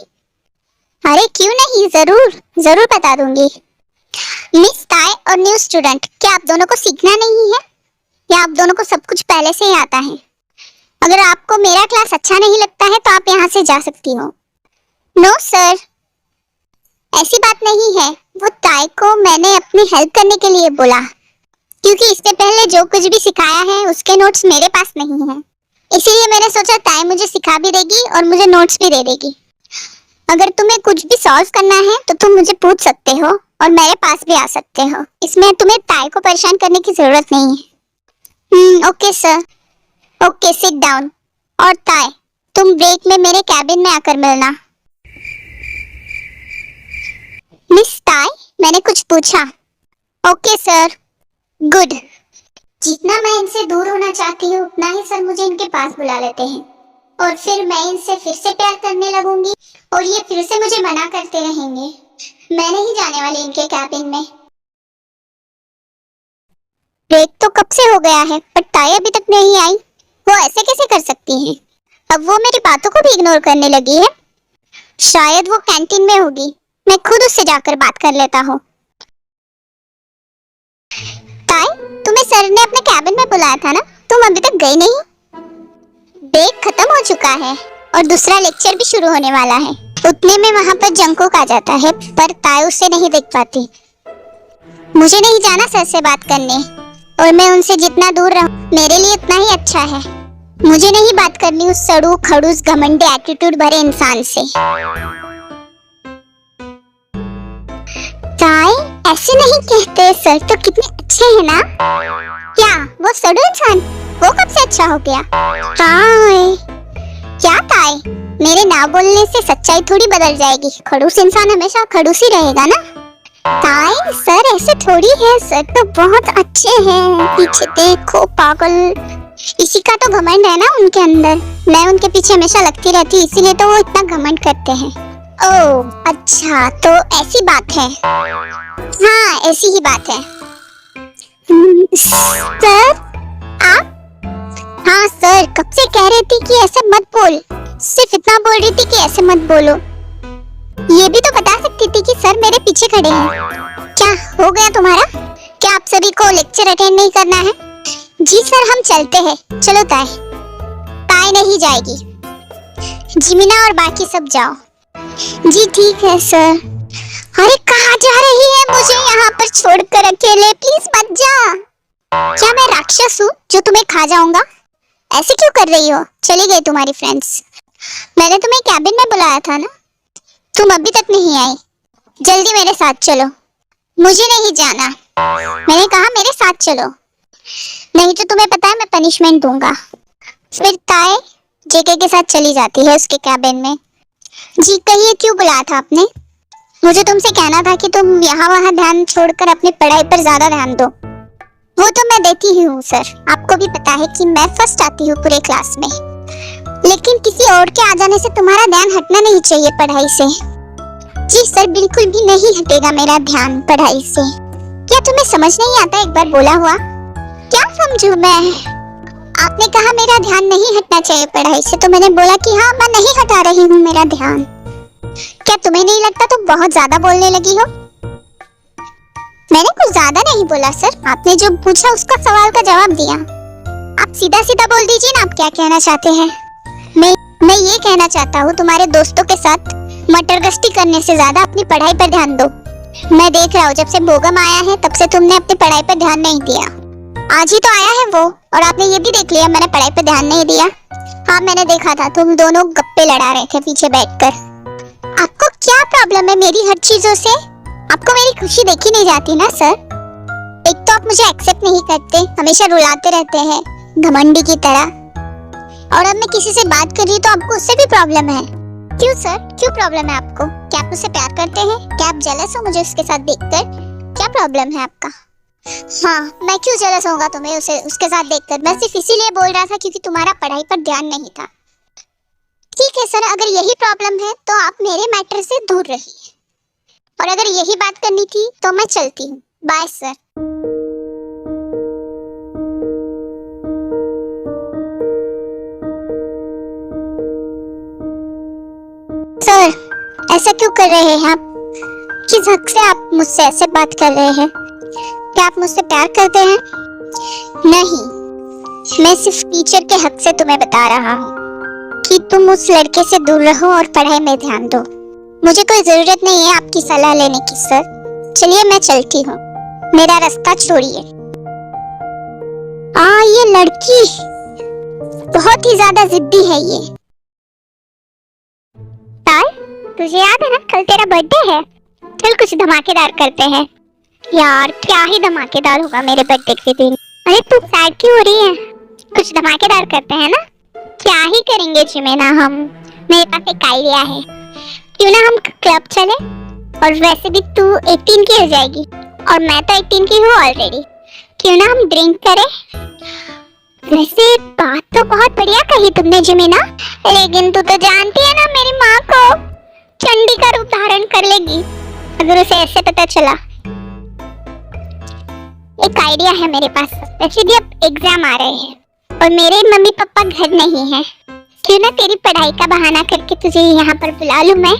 अरे क्यों नहीं, जरूर बता दूंगी। मिस ताई और न्यू स्टूडेंट, क्या आप दोनों को सीखना नहीं है या आप दोनों को सब कुछ पहले से ही आता है? अगर आपको मेरा क्लास अच्छा नहीं लगता है तो आप यहाँ से जा सकती हो। नो सर, ऐसी बात नहीं है। वो ताई को मैंने अपनी हेल्प करने के लिए बोला, क्योंकि इससे पहले जो कुछ भी सिखाया है उसके नोट्स मेरे पास नहीं है। इसीलिए मैंने सोचा ताई मुझे सिखा भी देगी और मुझे नोट्स भी दे देगी। अगर तुम्हें कुछ भी सॉल्व करना है तो तुम मुझे पूछ सकते हो और मेरे पास भी आ सकते हो। इसमें तुम्हें ताई को परेशान करने की जरूरत नहीं है। Okay sir. Okay, sit down. और ताई, तुम ब्रेक में मेरे कैबिन में आकर मिलना। मिस ताई, मैंने कुछ पूछा। Okay sir. गुड। जितना मैं इनसे दूर होना चाहती हूँ उतना ही सर मुझे इनके पास बुला लेते हैं, और फिर मैं इनसे फिर से प्यार करने लगूंगी और ये फिर से मुझे मना करते रहेंगे। मैं नहीं जाने वाली इनके कैबिन में। ब्रेक तो कब से हो गया है पर ताई अभी तक नहीं आई। वो ऐसे कैसे कर सकती हैं? अब वो मेरी बातों को भी इग्नोर करने लगी है। शायद वो कैंटीन में होगी, मैं खुद उससे जाकर बात कर लेता हूँ। ताई, तुम्हें सर ने अपने कैबिन में बुलाया था ना, तुम अभी तक गई नहीं? ब्रेक खत्म हो चुका है और दूसरा लेक्चर भी शुरू होने वाला है। उतने में वहाँ पर जंगकुक आ जाता है, पर ताई उसे नहीं देख पाती। मुझे नहीं जाना सर से बात करने, और मैं उनसे जितना दूर रहूं मेरे लिए उतना ही अच्छा है। मुझे नहीं बात करनी उस सड़ू खड़ूस घमंडी एटीट्यूड भरे इंसान से। ताई, ऐसे नहीं कहते, सर तो कितने अच्छे हैं ना। क्या वो सड़ू इंसान वो कब से अच्छा हो गया? ताई, क्या ताई, मेरे ना बोलने से सच्चाई थोड़ी बदल जाएगी। खड़ूस इंसान हमेशा खड़ूस ही रहेगा ना। ताई, सर ऐसे थोड़ी है, सर तो बहुत अच्छे हैं। पीछे देखो पागल, इसी का तो घमंड है ना उनके अंदर। मैं उनके पीछे हमेशा लगती रहती, इसीलिए तो वो इतना घमंड करते हैं। ओह अच्छा, तो ऐसी बात है। हाँ, ऐसी ही बात है। सर आप? हाँ सर, कब से कह रही थी कि ऐसे मत बोल। सिर्फ इतना बोल रही थी कि ऐसे मत बोलो। ये भी तो बता सकती थी कि सर मेरे पीछे खड़े हैं। क्या हो गया तुम्हारा? क्या आप सभी को लेक्चर अटेंड नहीं करना है? जी सर, हम चलते हैं। चलो ताई। ताई नहीं जाएगी, जिमिना और बाकी सब जाओ। जी ठीक है सर। अरे कहाँ जा रही है? मुझे यहाँ पर छोड़कर अकेले, प्लीज मत जा। क्या मैं राक्षस हूँ जो तुम्हें खा जाऊंगा? ऐसे क्यों कर रही हो? चली गई तुम्हारी फ्रेंड्स। मैंने तुम्हें कैबिन में बुलाया था ना, तुम अभी तक नहीं आई। जल्दी मेरे साथ चलो। मुझे नहीं जाना, मैंने कहा मेरे साथ चलो, नहीं तो तुम्हें पता है मैं पनिशमेंट दूंगा। फिर ताए जेके के साथ चली जाती है उसके कैबिन में। जी कहिए, क्यों बुलाया था आपने? मुझे तुमसे कहना था कि तुम यहाँ वहाँ ध्यान छोड़कर अपनी पढ़ाई पर ज्यादा ध्यान दो। वो तो मैं देती ही हूँ सर, आपको भी पता है कि मैं फर्स्ट आती हूँ पूरे क्लास में, लेकिन किसी और के आ जाने से तुम्हारा ध्यान हटना नहीं चाहिए पढ़ाई से। जी सर, बिल्कुल भी नहीं हटेगा मेरा ध्यान पढ़ाई से। क्या तुम्हें समझ नहीं आता एक बार बोला हुआ? क्या समझूं मैं? आपने कहा मेरा ध्यान नहीं हटना चाहिए पढ़ाई से, तो मैंने बोला कि हाँ मैं नहीं हटा रही हूँ मेरा ध्यान। क्या तुम्हें नहीं लगता तुम बहुत ज्यादा बोलने लगी हो? मैंने कुछ ज्यादा नहीं बोला सर, आपने जो पूछा उसका सवाल का जवाब दिया। आप सीधा सीधा बोल दीजिए ना, आप क्या कहना चाहते हैं? मैं ये कहना चाहता हूँ तुम्हारे दोस्तों के साथ मटर गश्ती करने से ज्यादा अपनी पढ़ाई पर ध्यान दो। मैं देख रहा हूँ जब से बोगम आया है तब से तुमने अपनी पढ़ाई पर ध्यान नहीं दिया। आज ही तो आया है वो, और आपने ये भी देख लिया मैंने पढ़ाई पर ध्यान नहीं दिया। हाँ मैंने देखा था, तुम दोनों गप्पे लड़ा रहे थे पीछे बैठकर। आपको क्या प्रॉब्लम है मेरी हर चीजों से? आपको मेरी खुशी देखी नहीं जाती ना सर? एक तो आप मुझे एक्सेप्ट नहीं करते, हमेशा रुलाते रहते हैं घमंडी की तरह, और अब मैं किसी से बात कर रही हूँ तो आपको उससे भी प्रॉब्लम है। क्यों सर, क्यों प्रॉब्लम है आपको? क्या आप उससे प्यार करते हैं? क्या आप जेलस हो मुझे उसके साथ देखकर? क्या प्रॉब्लम है आपका? हाँ, मैं क्यों जेलस होऊंगा तुम्हें उसके साथ देखकर? मैं सिर्फ इसीलिए बोल रहा था क्योंकि तुम्हारा पढ़ाई पर ध्यान नहीं था। ठीक है सर, अगर यही प्रॉब्लम है तो आप मेरे मैटर से दूर रहिए, और अगर यही बात करनी थी तो मैं चलती हूँ। Bye sir. सर ऐसा क्यों कर रहे हैं आप? किस हक से आप मुझसे ऐसे बात कर रहे हैं? क्या आप मुझसे प्यार करते हैं? नहीं, मैं सिर्फ टीचर के हक से तुम्हें बता रहा हूँ कि तुम उस लड़के से दूर रहो और पढ़ाई में ध्यान दो। मुझे कोई जरूरत नहीं है आपकी सलाह लेने की सर। चलिए मैं चलती हूँ, मेरा रास्ता छोड़िए। ये लड़की बहुत ही ज्यादा जिद्दी है ये। तुझे याद है ना कल तेरा बर्थडे है? चल कुछ धमाकेदार करते हैं। यार क्या ही धमाकेदार होगा मेरे बर्थडे के दिन। अरे तू सैड क्यों हो रही है? कुछ धमाकेदार करते हैं ना? क्या ही करेंगे जिमेना हम, मेरे पास एक आइडिया है। क्यों ना हम क्लब चले, और वैसे भी तू 18 की हो जाएगी और मैं तो 18 की हूँ ऑलरेडी। क्यों ना हम ड्रिंक करें? वैसे बात तो बहुत बढ़िया कही तुमने जिमेना, लेकिन तू तो जानती है ना मेरी माँ को चंडी का रूप धारण कर लेगी अगर उसे ऐसे पता चला। एक आइडिया है मेरे पास। वैसे भी अब एग्जाम आ रहे हैं और मेरे मम्मी पापा घर नहीं है, क्यों ना तेरी पढ़ाई का बहाना करके तुझे यहाँ पर बुला लूं मैं।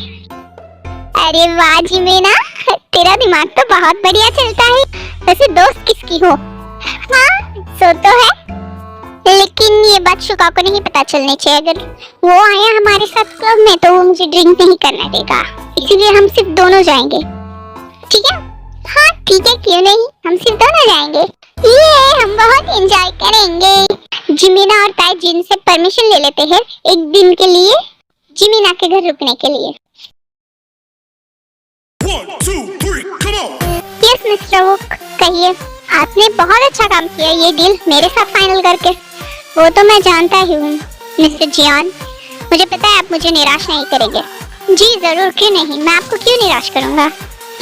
अरे वाह जिमेना, तेरा दिमाग तो बहुत बढ़िया चलता है। वैसे दोस्त किसकी हो? हाँ सो तो है, लेकिन ये बात शुका को नहीं पता चलनी चाहिए। अगर वो आया हमारे साथ क्लब में तो वो मुझे ड्रिंक नहीं करने देगा, इसीलिए हम सिर्फ दोनों जाएंगे। ठीक है? हाँ ठीक है, क्यों नहीं, हम सिर्फ दोनों जाएंगे। ये हम बहुत एंजॉय करेंगे। जिमीना और ताई जिन से परमिशन ले लेते हैं एक दिन के लिए जिमीना के घर रुकने के लिए। यस मिस्टर वुक, कहिए। आपने बहुत अच्छा काम किया ये डील मेरे साथ फाइनल करके। वो तो मैं जानता ही हूँ मिस्टर जियान, मुझे पता है आप मुझे निराश नहीं करेंगे। जी जरूर, क्यों नहीं, मैं आपको क्यों निराश करूँगा।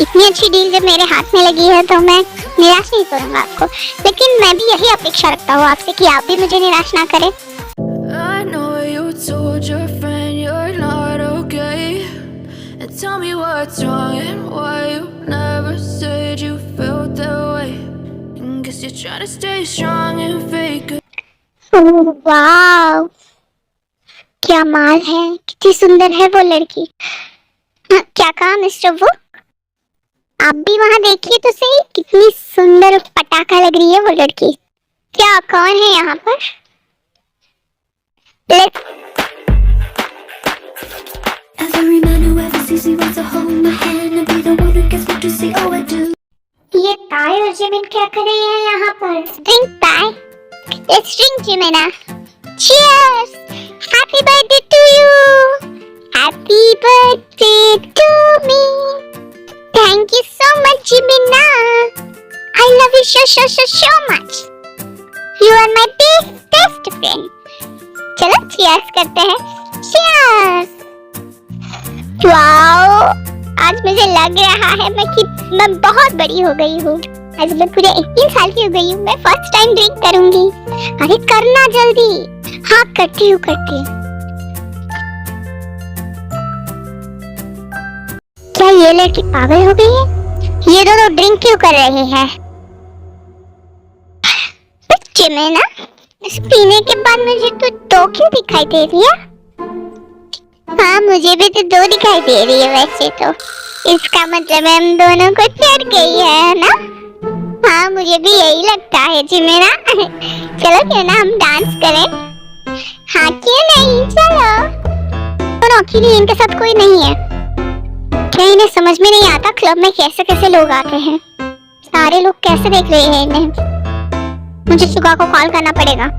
इतनी अच्छी डील जब मेरे हाथ में लगी है तो मैं निराश नहीं करूँगा आपको। लेकिन मैं भी यही अपेक्षा रखता हूँ आपसे कि आप भी मुझे निराश ना करें। I know you told your friend you're not okay, and tell me what's wrong and why you never said you felt that way. And guess Guess you're trying to stay strong and fake it. वाव, क्या माल है, कितनी सुंदर है वो लड़की। क्या कहा mister वो? आप भी वहां देखिए तो सही, कितनी सुंदर पटाखा लग रही है वो लड़की। क्या कौन है यहाँ पर? Every man who ever sees me wants to hold my hand and be the one who gets me to say, oh I do. ये ताई और जिमिन क्या कर रही है यहाँ पर? ड्रिंक ताई, लेट्स ड्रिंक जिमिना। Cheers! Happy birthday to you! Happy birthday to me! Thank you so much, Jimina! I love you so much! You are my best friend! चलो cheers करते हैं। Cheers! वाओ! आज मुझे लग रहा है मैं बहुत बड़ी हो गई हूँ। आज मैं पूरे 18 साल की हो गई हूँ। मैं फर्स्ट टाइम ड्रिंक करूंगी। अरे करना जल्दी। हाँ करती हूँ। क्या ये लड़की पागल हो गई है? ये दोनों ड्रिंक क्यों कर रहे हैं? बच्चे में ना, इस पीने के बाद मुझे तो दो क्यों दिखाई दे रही है? हाँ मुझे भी तो दो दिखाई दे रही है वैसे तो। इसका मतलब हम दोनों को चढ़ गई है ना? हाँ मुझे भी यही लगता है जी मेरा। चलो क्यों ना हम डांस करें? हाँ क्यों नहीं, चलो। तो अकेले इनके साथ कोई नहीं है क्या? इन्हें समझ में नहीं आता क्लब में कैसे कैसे लोग आते हैं। सारे लोग कैसे देख रहे हैं इन्हें। मुझे सुगा को कॉल करना पड़ेगा।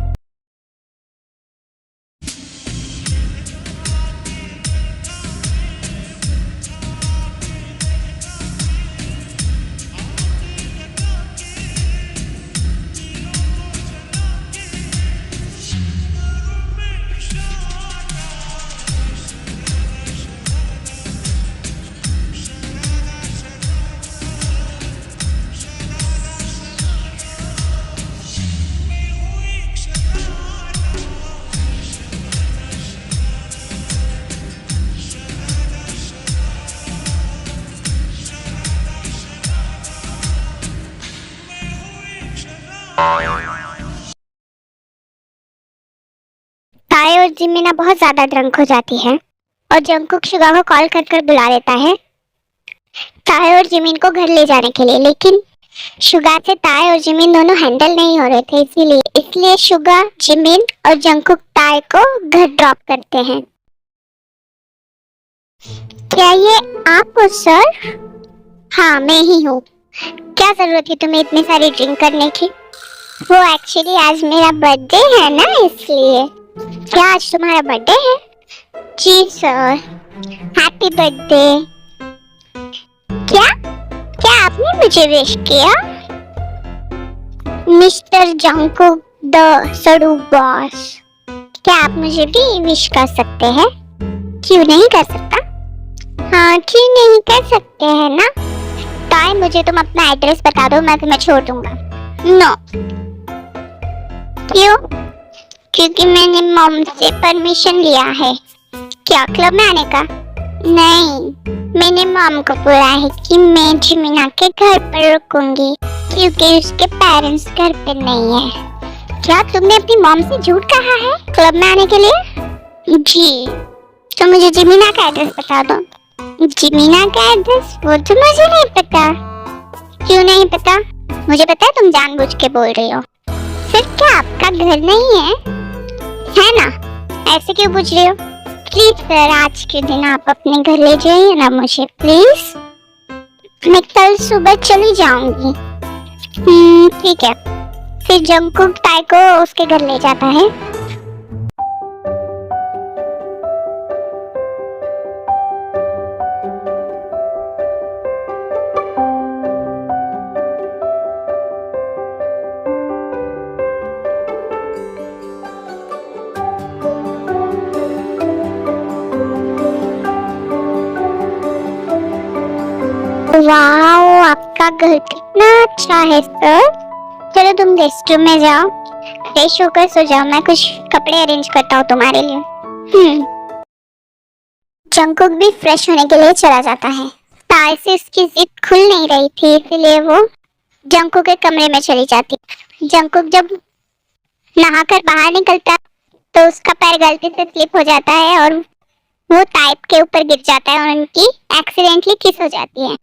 ताई और जिमिना बहुत ज्यादा ड्रंक हो जाती है और जंगकुक शुगा को कॉल कर बुला लेता है ताई और जिमिन को घर ले जाने के लिए। लेकिन शुगा से ताई और जिमिन दोनों हैंडल नहीं हो रहे थे, इसलिए शुगा, जिमिन और जंगकुक ताई को घर ड्रॉप करते हैं। क्या ये आप हो सर? हाँ मैं ही हूँ। क्या जरूरत है तुम्हें इतनी सारी ड्रिंक करने की? वो एक्चुअली आज मेरा बर्थडे है ना, इसलिए। क्या आज तुम्हारा बर्थडे है? जी सर। Happy birthday. क्या आपने मुझे विश किया? मिस्टर जंगकुक द सडू बॉस, क्या आप मुझे भी विश कर सकते हैं? क्यों नहीं कर सकता? हाँ क्यों नहीं कर सकते हैं ना। ताई मुझे तुम अपना एड्रेस बता दो, मैं तुम्हें छोड़ दूंगा। नो। क्यों? क्योंकि मैंने मॉम से परमिशन लिया है। क्या क्लब में आने का? नहीं, मैंने मॉम को बोला है कि मैं जिमिना के घर पर रुकूंगी क्योंकि उसके पेरेंट्स घर पे नहीं है। क्या तुमने अपनी मॉम से झूठ कहा है क्लब में आने के लिए? जी। तो मुझे जिमिना का एड्रेस बता दो। जिमिना का एड्रेस? वो तो मुझे नहीं पता। क्यों नहीं पता? मुझे पता है तुम जानबूझ के बोल रही हो। फिर क्या आपका घर नहीं है ना? ऐसे क्यों पूछ रही हो? प्लीज सर, आज के दिन आप अपने घर ले जाइए ना मुझे, प्लीज। मैं कल सुबह चली जाऊंगी। ठीक है। फिर जंगकुक ताई को उसके घर ले जाता है। वाओ, आपका घर कितना अच्छा है सर। चलो तुम गेस्ट रूम में जाओ, फ्रेश होकर सो जाओ, मैं कुछ कपड़े अरेंज करता हूँ तुम्हारे लिए। जंगकुक भी फ्रेश होने के लिए चला जाता है। ताई से उसकी जिद खुल नहीं रही थी, इसलिए वो जंकुक के कमरे में चली जाती। जंकुक जब नहाकर बाहर निकलता तो उसका पैर गलती से स्लिप हो जाता है और वो टाइप के ऊपर गिर जाता है और उनकी एक्सीडेंटली किस हो जाती है।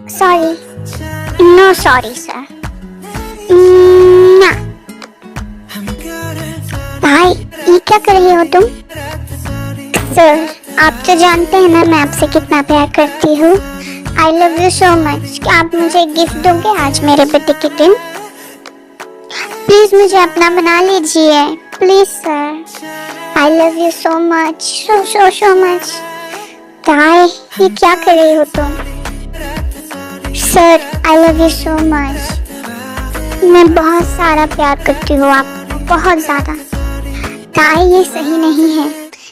Sorry, no sorry sir. भाई ये क्या कर रही हो तुम? सर आप तो जानते हैं ना मैं आपसे कितना प्यार करती हूँ। आई लव यू सो मच। क्या आप मुझे गिफ्ट दोगे आज मेरे बर्थडे के दिन? प्लीज मुझे अपना बना लीजिए please sir. I love you so much, so much. ताई ये क्या कर रही हो तुम? Sir I love you so much. मैं बहुत सारा प्यार करती हूँ आपको, बहुत ज्यादा। ताई ये सही नहीं है।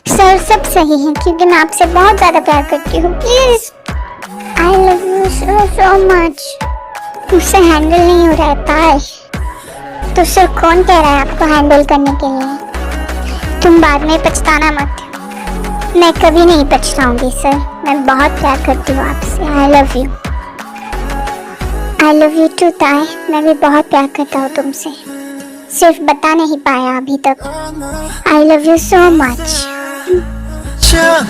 सर सब सही है क्योंकि मैं आपसे बहुत ज्यादा प्यार करती हूँ। Please I love you so much. मुझसे हैंडल नहीं हो रहा है ताई। तो सर कौन कह रहा है आपको हैंडल करने के लिए? तुम बाद में पछताना मत। मैं कभी नहीं पछताऊंगी सर। मैं बहुत प्यार करती हूँ आपसे। I love you. I love you too ताई। मैं भी बहुत प्यार करता हूँ तुमसे, सिर्फ बता नहीं पाया अभी तक। आई लव यू सो मच। चला